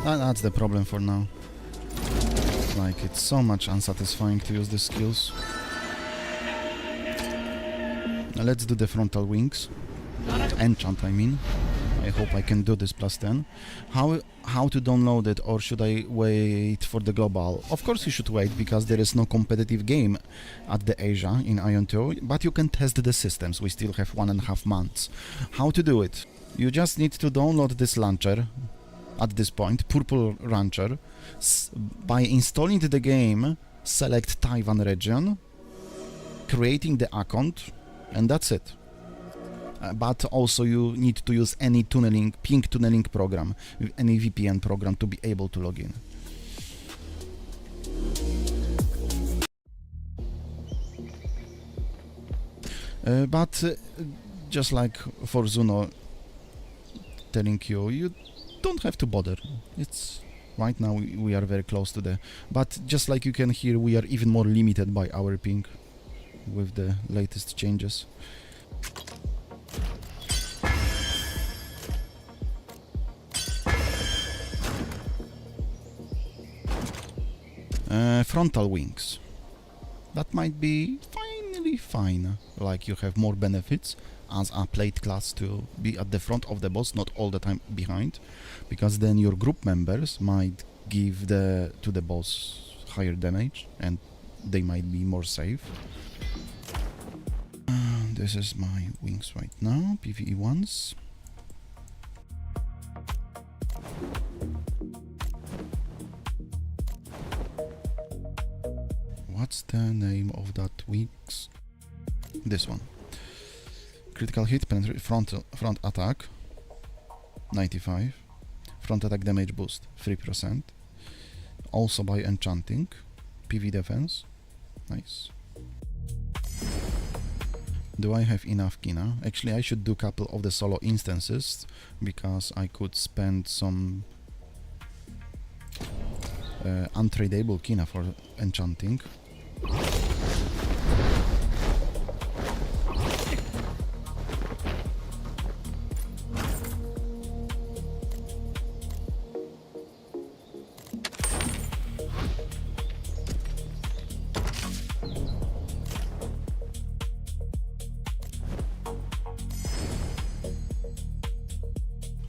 That's the problem for now. Like, it's so much unsatisfying to use the skills. Now let's do the frontal wings. Enchant, I mean. I hope I can do this plus 10. How to download it, or should I wait for the global? Of course you should wait, because there is no competitive game at the Asia in AION2, but you can test the systems. We still have 1.5 months. How to do it? You just need to download this launcher at this point, Purple Launcher. By installing the game, select Taiwan region, creating the account, and that's it. But also you need to use any tunneling, ping tunneling program, any VPN program to be able to log in. But just like for Zuno telling you, you don't have to bother. It's right now we are very close to the... But just like you can hear, we are even more limited by our ping with the latest changes. Frontal wings. That might be finally fine. Like, you have more benefits as a plate class to be at the front of the boss, not all the time behind, because then your group members might give to the boss higher damage and they might be more safe. This is my wings right now, PvE ones. What's the name of that wings? This one. Critical hit, front attack, 95. Front attack damage boost, 3%. Also by enchanting. PV defense, nice. Do I have enough kina? Actually, I should do a couple of the solo instances, because I could spend some untradeable kina for enchanting.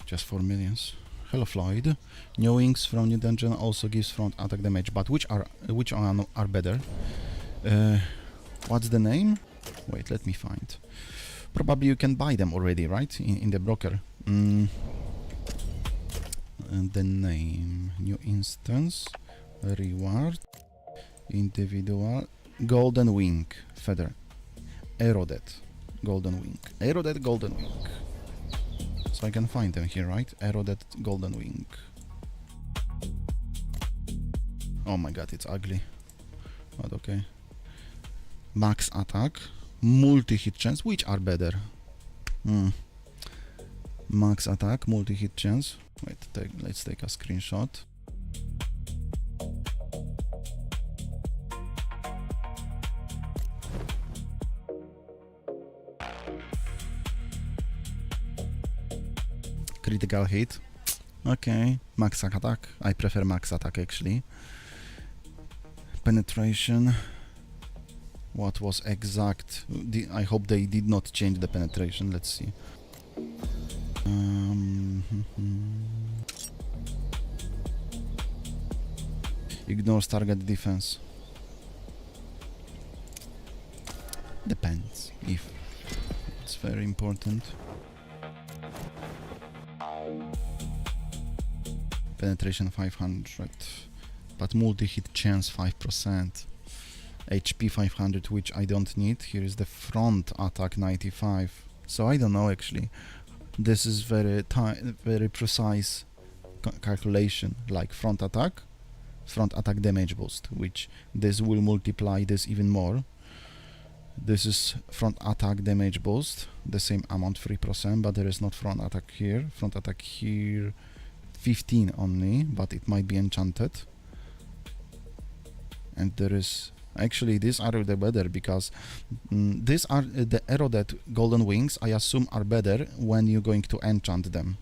Just 4 millions. Hello Floyd. New wings from new dungeon also gives front attack damage, but which are better? What's the name? Wait, let me find. Probably you can buy them already, right? In the broker. And the name. New instance. Reward. Individual. Golden wing. Feather. Eroded. Golden wing. Eroded golden wing. So I can find them here, right? Eroded golden wing. Oh my god, it's ugly. But okay. Max attack. Multi-hit chance. Which are better? Max attack, multi-hit chance. Wait, let's take a screenshot. Critical hit. Okay. Max attack. I prefer max attack actually. Penetration. What was exact? I hope they did not change the penetration. Let's see. Ignores target defense. Depends if it's very important. Penetration 500, but multi-hit chance 5%. HP 500, which I don't need. Here is the front attack 95. So I don't know actually. This is very precise calculation. Like front attack damage boost, which this will multiply this even more. This is front attack damage boost, the same amount, 3%, but there is not front attack here. Front attack here 15 only, but it might be enchanted. And there is actually, these are the better, because these are the eroded golden wings, I assume are better when you're going to enchant them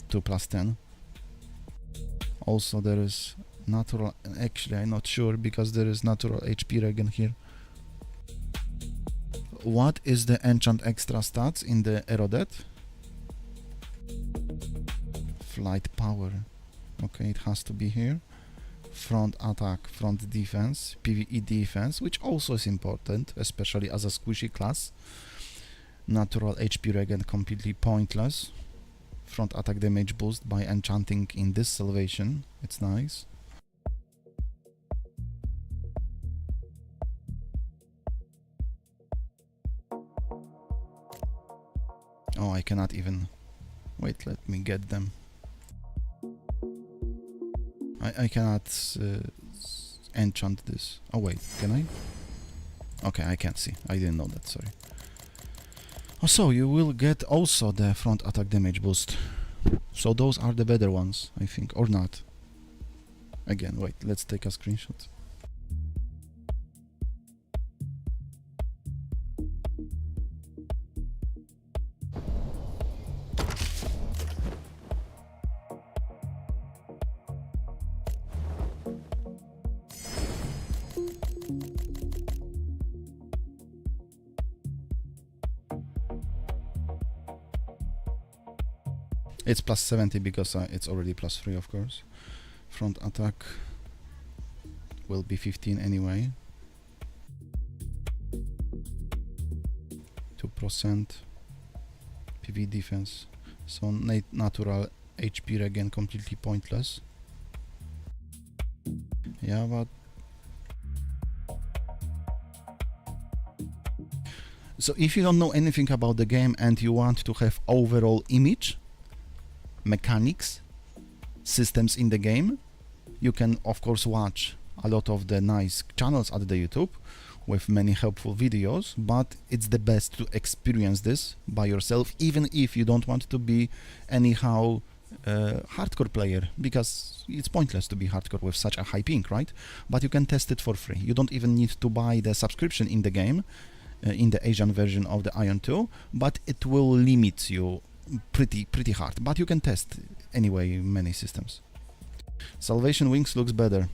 to +10. Also there is natural, actually I'm not sure because there is natural HP regen here. What is the enchant extra stats in the eroded? Flight power. Okay, it has to be here. Front attack, front defense, PvE defense, which also is important, especially as a squishy class. Natural HP regen, completely pointless. Front attack damage boost by enchanting in this salvation. It's nice. Oh, I cannot even... Wait, let me get them. I cannot enchant this. Oh wait, can I? Okay, I can't see. I didn't know that, sorry. Oh, so you will get also the front attack damage boost. So those are the better ones, I think, or not. Again, wait, let's take a screenshot. It's plus 70 because it's already plus 3, of course. Front attack will be 15 anyway. 2% PV defense. So natural HP regen completely pointless. Yeah, but... So if you don't know anything about the game and you want to have overall image, mechanics, systems in the game, you can of course watch a lot of the nice channels at the YouTube with many helpful videos, but it's the best to experience this by yourself, even if you don't want to be anyhow hardcore player, because it's pointless to be hardcore with such a high ping, right? But you can test it for free. You don't even need to buy the subscription in the game, in the Asian version of the AION2, but it will limit you pretty hard, but you can test anyway many systems. Salvation Wings looks better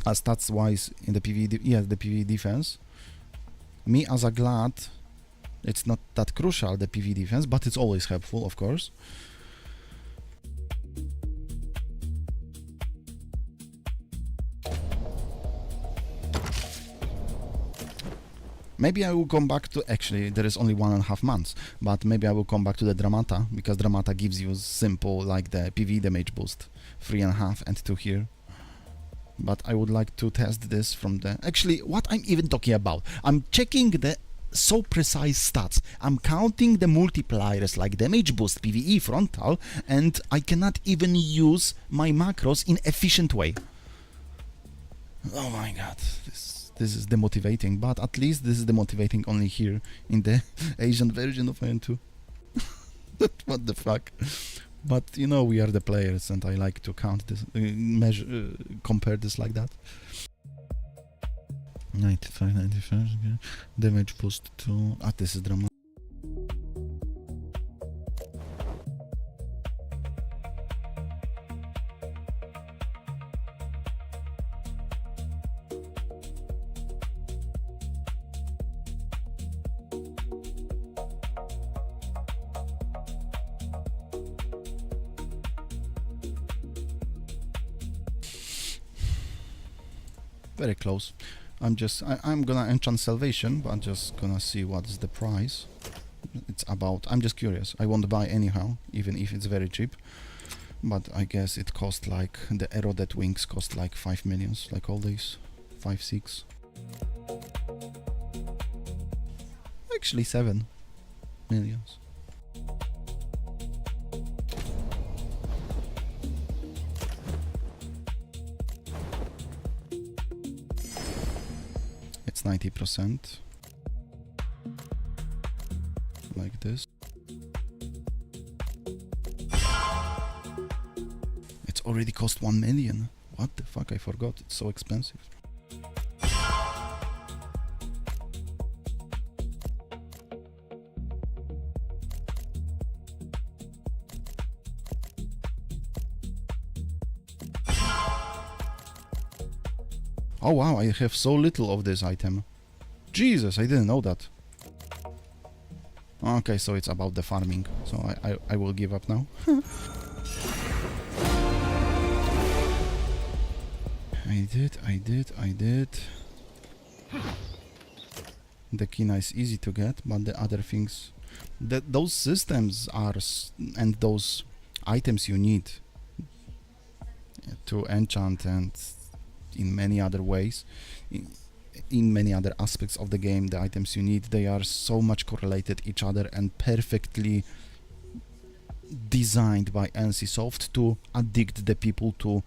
stats wise in the PvE, yes, the PvE defense. Me as a glad, it's not that crucial, the PvE defense, but it's always helpful, of course. Maybe I will come back to, actually there is only 1.5 months, but maybe I will come back to the Dramata, because Dramata gives you simple, like the PV damage boost, 3.5 and 2 here. But I would like to test this from the, actually what I'm even talking about, I'm checking the so precise stats, I'm counting the multipliers like damage boost, PvE, frontal, and I cannot even use my macros in efficient way. Oh my god, this is demotivating, but at least this is demotivating only here in the Asian version of AION2. What the fuck? But you know, we are the players and I like to count this, compare this like that. 95, 95, okay. Damage boost to... this is drama. Very close. I'm gonna enchant Salvation, but I'm just gonna see what is the price. It's about, I'm just curious. I won't buy anyhow, even if it's very cheap. But I guess it cost like, the eroded wings cost like 5 millions, like all these. 5, 6. Actually 7 millions. It's 90%. Like this. It's already cost 1 million. What the fuck, I forgot, it's so expensive. Oh wow, I have so little of this item. Jesus, I didn't know that. Okay, so it's about the farming. So I will give up now. I did. The Kina is easy to get, but the other things... those systems are... and those items you need to enchant and in many other ways, in many other aspects of the game, the items you need, they are so much correlated each other and perfectly designed by NCSoft to addict the people to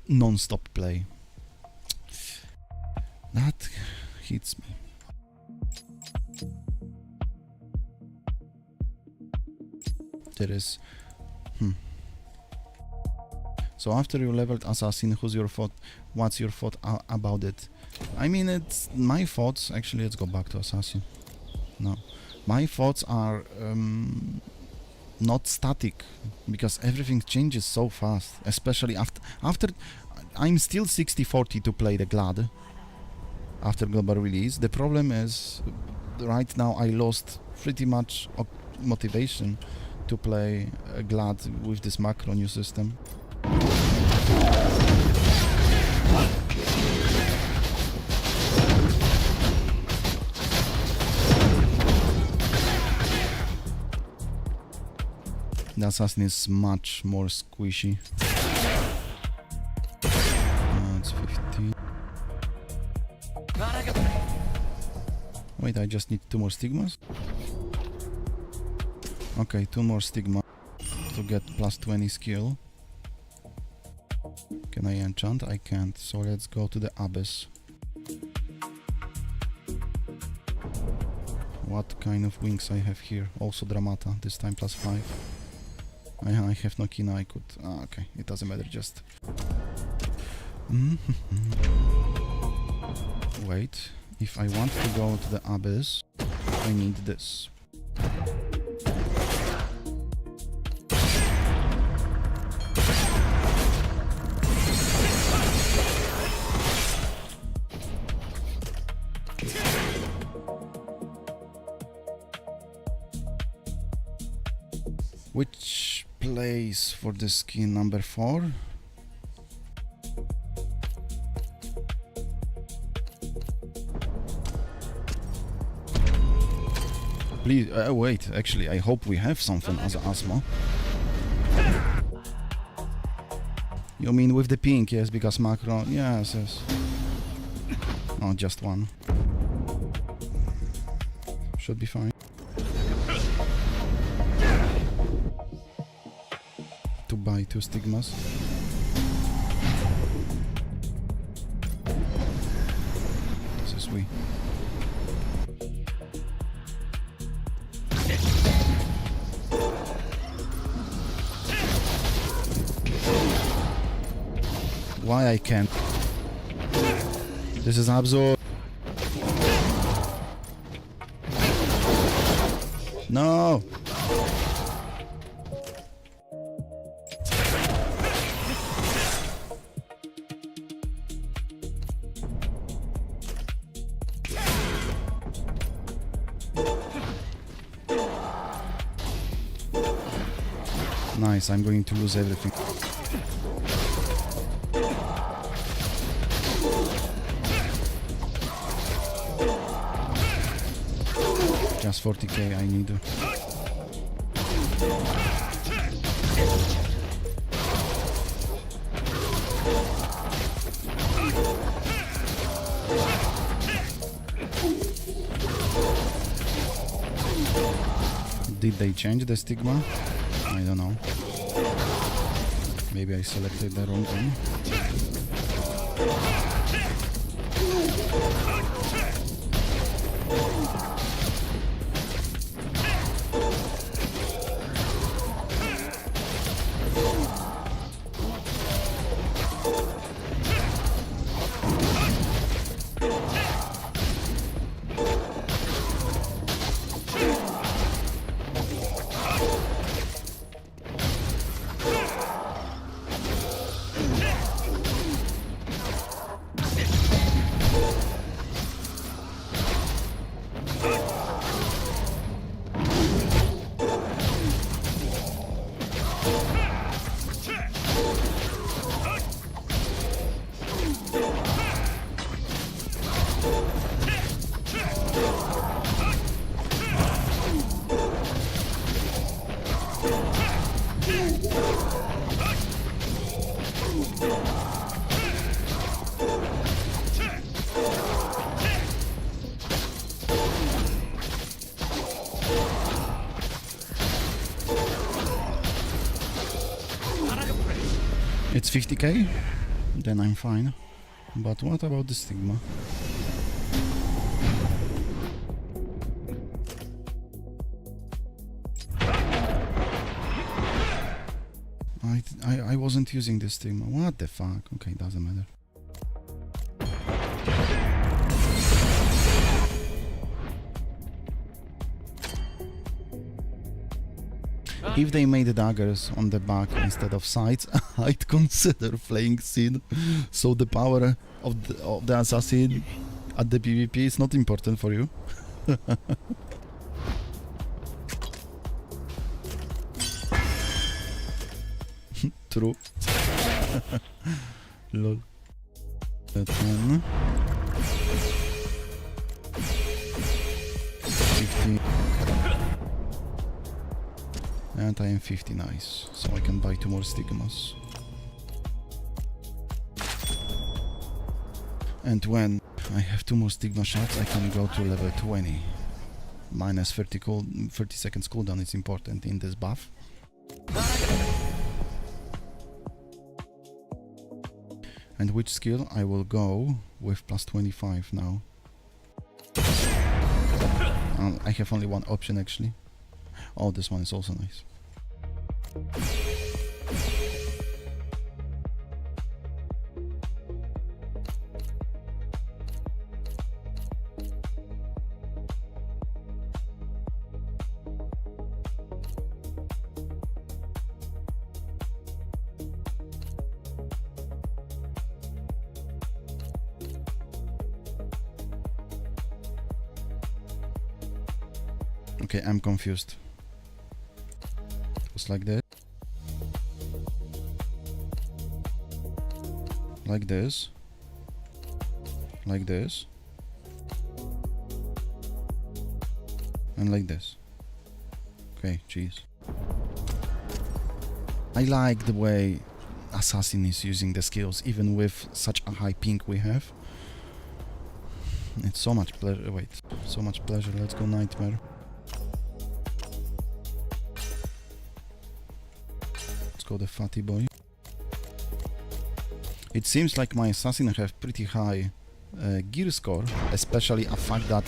non-stop play. That hits me. There is... So after you leveled Assassin, what's your thought about it? I mean, it's my thoughts. Actually, let's go back to Assassin. No, my thoughts are not static, because everything changes so fast. Especially after I'm still 60-40 to play the Glad after global release. The problem is right now I lost pretty much motivation to play Glad with this macro new system. The Assassin is much more squishy. It's 15. Wait, I just need 2 more stigmas? Okay, 2 more stigma to get plus 20 skill. Can I enchant? I can't, so let's go to the Abyss. What kind of wings I have here? Also Dramata, this time plus 5. I have no Kina, I could... okay, it doesn't matter, just... Wait, if I want to go to the Abyss, I need this. Which place for the skin number 4? Please, wait, actually, I hope we have something as Asmo. You mean with the pink, yes, because macro, yes. Oh, just one. Should be fine. To buy 2 stigmas. This is we. Why I can't? This is absurd. No! Nice, I'm going to lose everything. Just 40k I need. Did they change the stigma? I don't know. Maybe I selected the wrong one. It's 50k? Then I'm fine. But what about the stigma? I wasn't using the stigma. What the fuck? Okay, doesn't matter. If they made daggers on the back instead of sides, I'd consider playing Sin. So the power of the assassin at the PvP is not important for you. True. Lol. 10. 50. And I am 50, nice. So I can buy 2 more stigmas. And when I have 2 more stigma shots, I can go to level 20. Minus 30 seconds cooldown is important in this buff. And which skill? I will go with plus 25 now. I have only one option actually. Oh, this one is also nice. Okay, I'm confused. It's like this. Like this. Like this. And like this. Okay, jeez. I like the way Assassin is using the skills, even with such a high ping we have. It's so much pleasure. Wait, so much pleasure. Let's go Nightmare. Go the fatty boy. It seems like my assassin have pretty high gear score, especially a fact that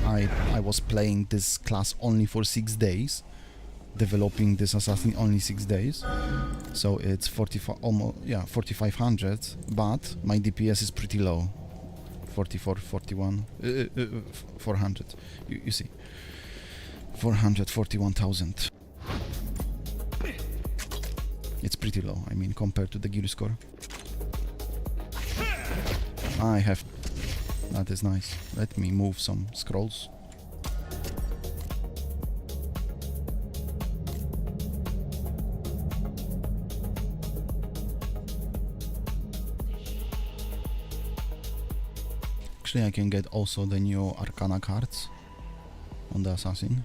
I was playing this class only for 6 days, developing this assassin only 6 days, so it's 4500, but my DPS is pretty low, 44, 41, 400. You see, 441,000. It's pretty low, I mean, compared to the gear score. I have... That is nice. Let me move some scrolls. Actually, I can get also the new Arcana cards on the Assassin.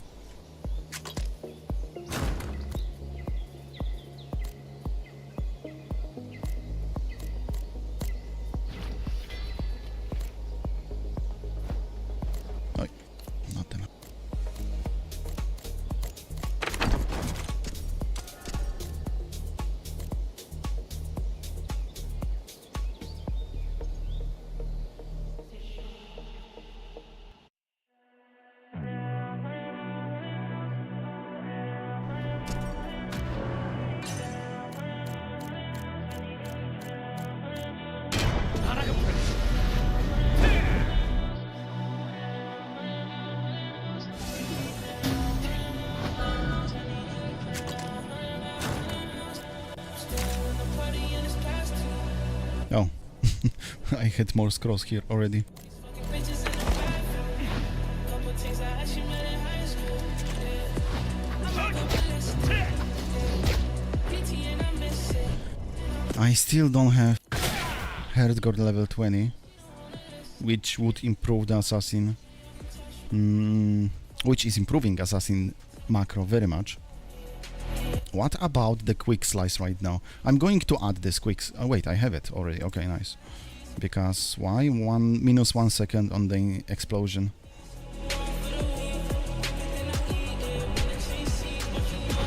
Oh, I had more scrolls here already. I still don't have Herdgord level 20, which would improve the assassin, which is improving assassin macro very much. What about the quick slice right now? I'm going to add this oh wait, I have it already. Okay, nice. Because why? -1 second on the explosion.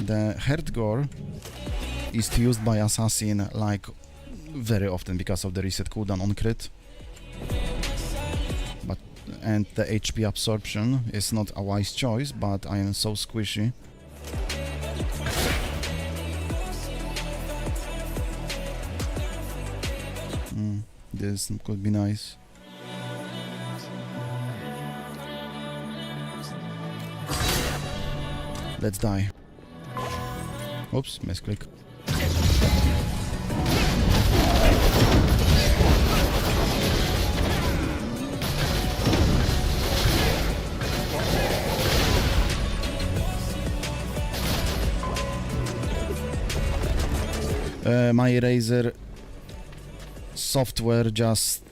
The Herdgore is used by assassin like very often because of the reset cooldown on crit. And the HP absorption is not a wise choice, but I am so squishy. This could be nice. Let's die. Oops, misclick. My Razer software just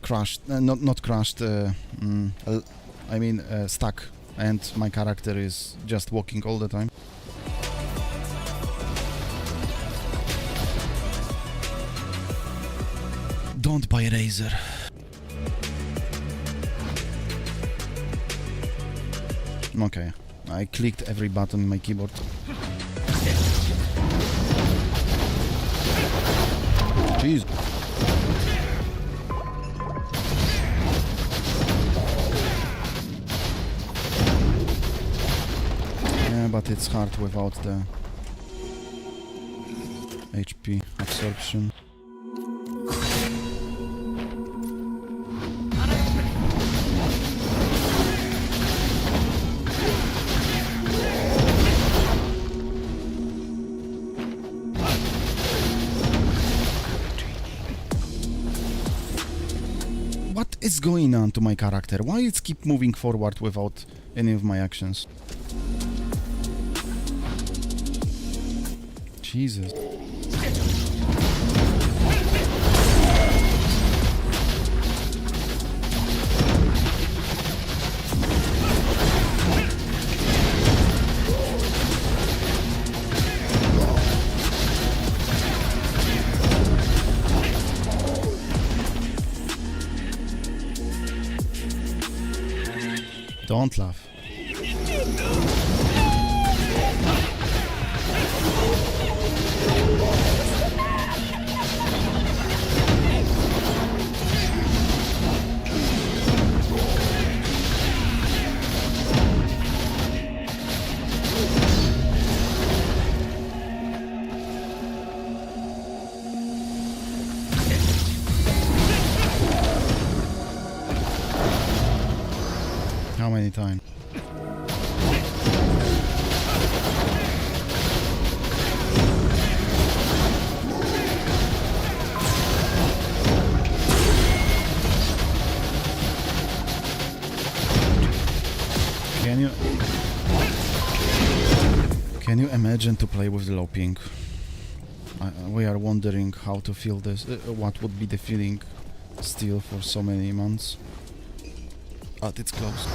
crashed, not crashed, I mean stuck, and my character is just walking all the time. Don't buy Razer. Okay, I clicked every button on my keyboard. Jeez. Yeah, but it's hard without the HP absorption. What is going on to my character? Why it's keep moving forward without any of my actions? Jesus. Don't laugh. How many times? Can you imagine to play with the low ping? We are wondering how to feel this. What would be the feeling still for so many months? But it's close.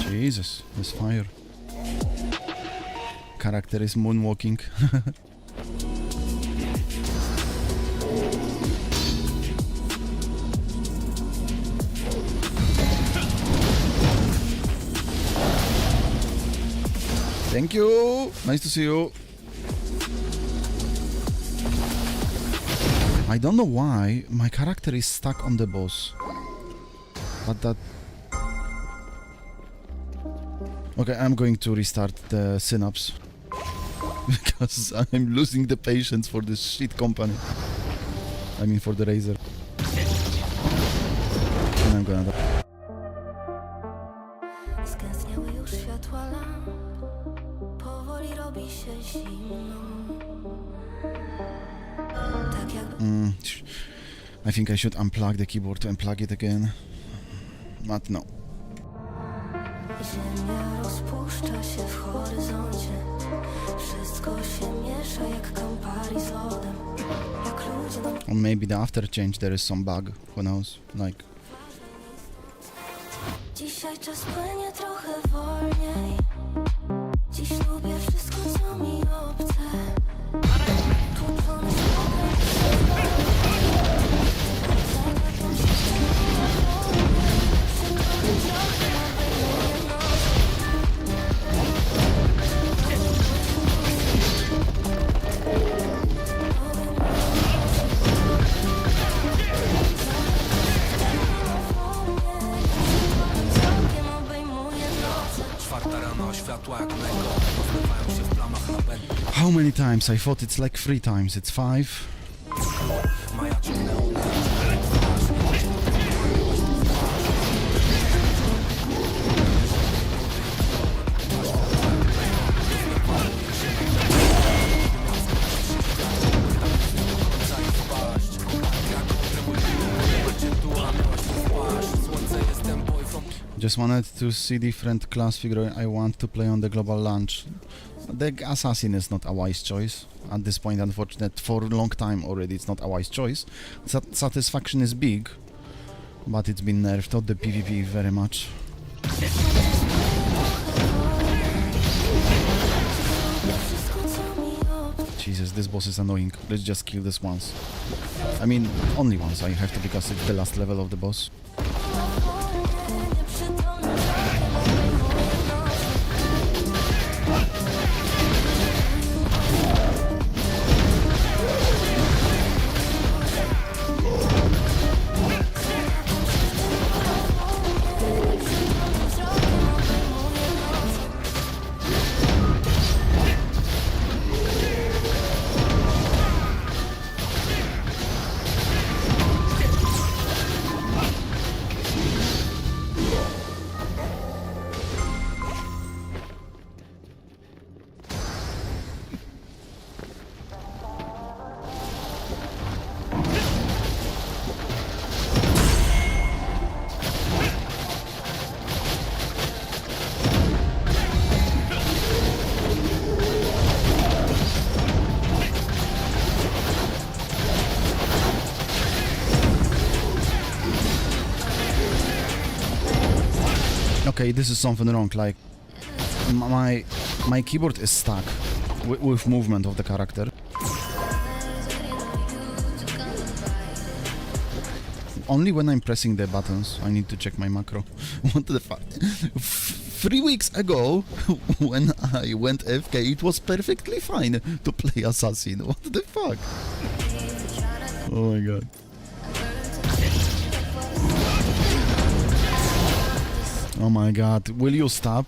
Jesus, this fire. Character is moonwalking. Thank you! Nice to see you! I don't know why my character is stuck on the boss. But that... Okay, I'm going to restart the synapse. Because I'm losing the patience for this shit company. I mean for the Razer. And I'm gonna die. wzdłuż światła lamp powoli robi się zimno. Tak jak I think I should unplug the keyboard to unplug it again. But no. ziemia rozpuszcza się w horyzoncie. Wszystko się miesza jak Campari z lodem. Jak ludzie na Or maybe the after change there is some bug. Who knows? Like. Dzisiaj czas płynie trochę wolniej. Dziś lubię wszystko, co mi obce. Tłuczone How many times? I thought it's like 3 times. It's 5. Just wanted to see different class figure I want to play on the global launch. The assassin is not a wise choice at this point, unfortunately. For a long time already it's not a wise choice. Satisfaction is big, but it's been nerfed on the PvP very much. Jesus, this boss is annoying. Let's just kill this once. I mean, only once I have to, because it's the last level of the boss. Okay, this is something wrong, like my keyboard is stuck with movement of the character. Only when I'm pressing the buttons, I need to check my macro. What the fuck? 3 weeks ago, when I went FK, it was perfectly fine to play Assassin. What the fuck? Oh my god. Oh my god, will you stop?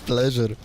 Pleasure.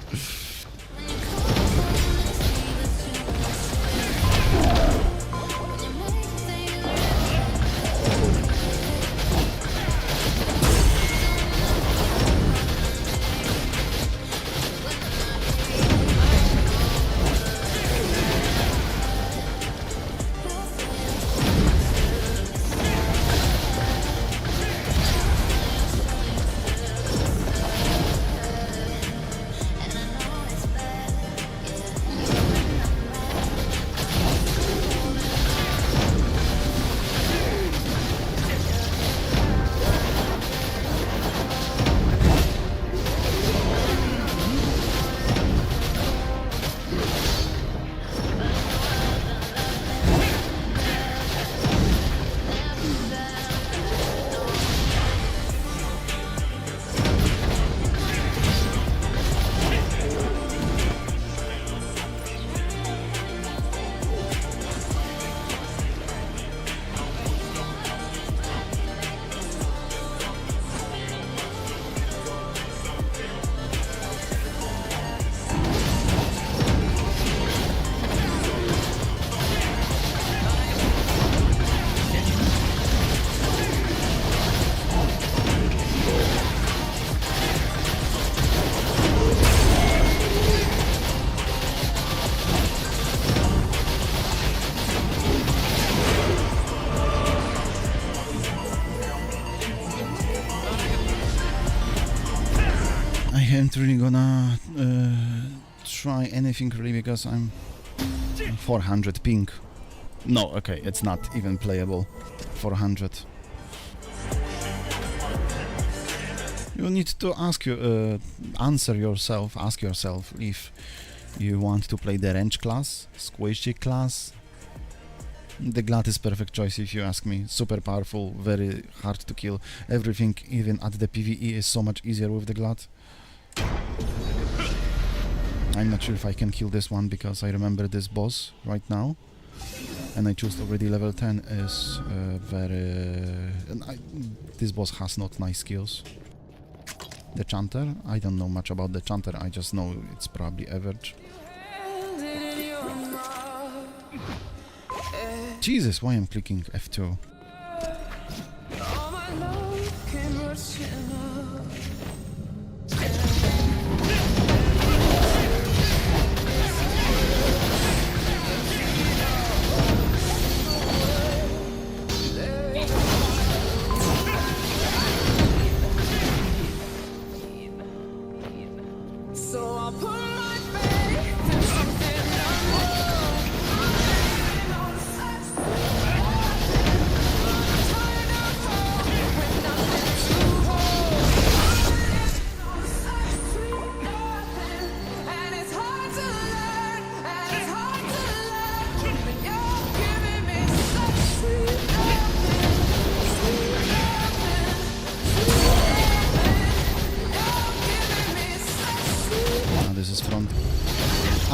I ain't really gonna try anything really because I'm 400 ping. No, okay, it's not even playable. 400. You need to ask ask yourself if you want to play the range class, squishy class. The Glad is perfect choice if you ask me. Super powerful, very hard to kill. Everything, even at the PvE, is so much easier with the Glad. I'm not sure if I can kill this one because I remember this boss right now. And I chose already level 10 is this boss has not nice skills. The Chanter, I don't know much about the Chanter, I just know it's probably average. Jesus, why I'm clicking F2?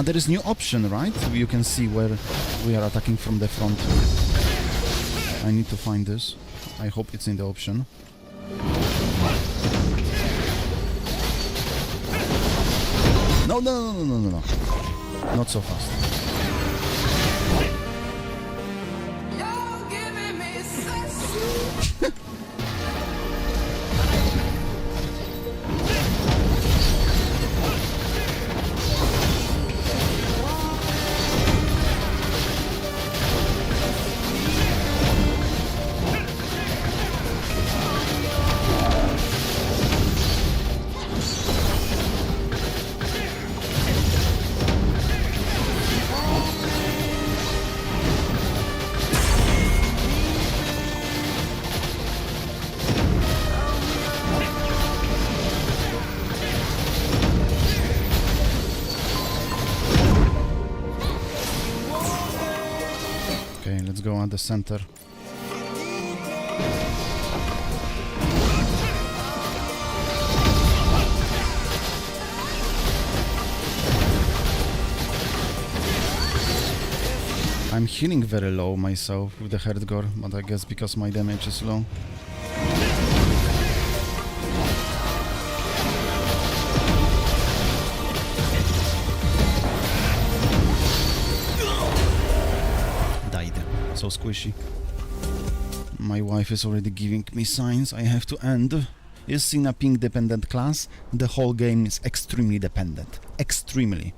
There is new option, right? You can see where we are attacking from the front. I need to find this. I hope it's in the option. No. Not so fast. Let's go at the center. I'm healing very low myself with the Herdgore, but I guess because my damage is low. So squishy. My wife is already giving me signs I have to end. Is Sina ping dependent class? The whole game is extremely dependent. Extremely.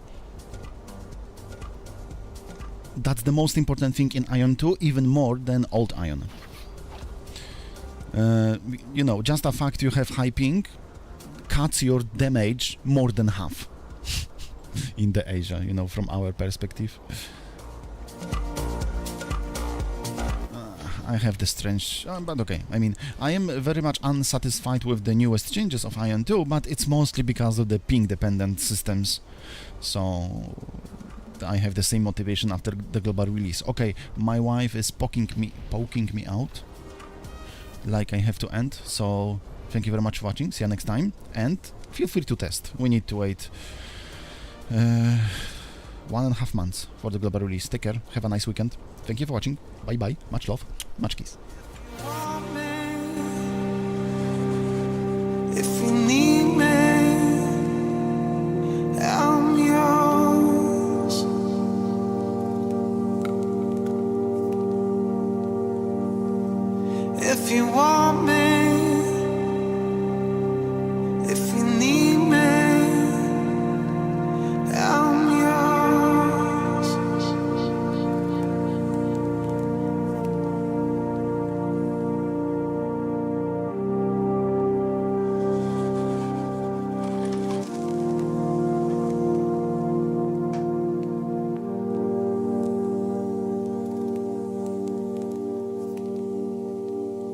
That's the most important thing in Ion 2, even more than old Ion. You know, just a fact you have high ping cuts your damage more than half in the Asia, you know, from our perspective. I have the strange, but okay. I mean, I am very much unsatisfied with the newest changes of Ion 2, but it's mostly because of the ping-dependent systems. So I have the same motivation after the global release. Okay, my wife is poking me out, like I have to end. So thank you very much for watching. See you next time, and feel free to test. We need to wait 1.5 months for the global release. Take care. Have a nice weekend. Thank you for watching. Bye bye. Much love. Much kiss.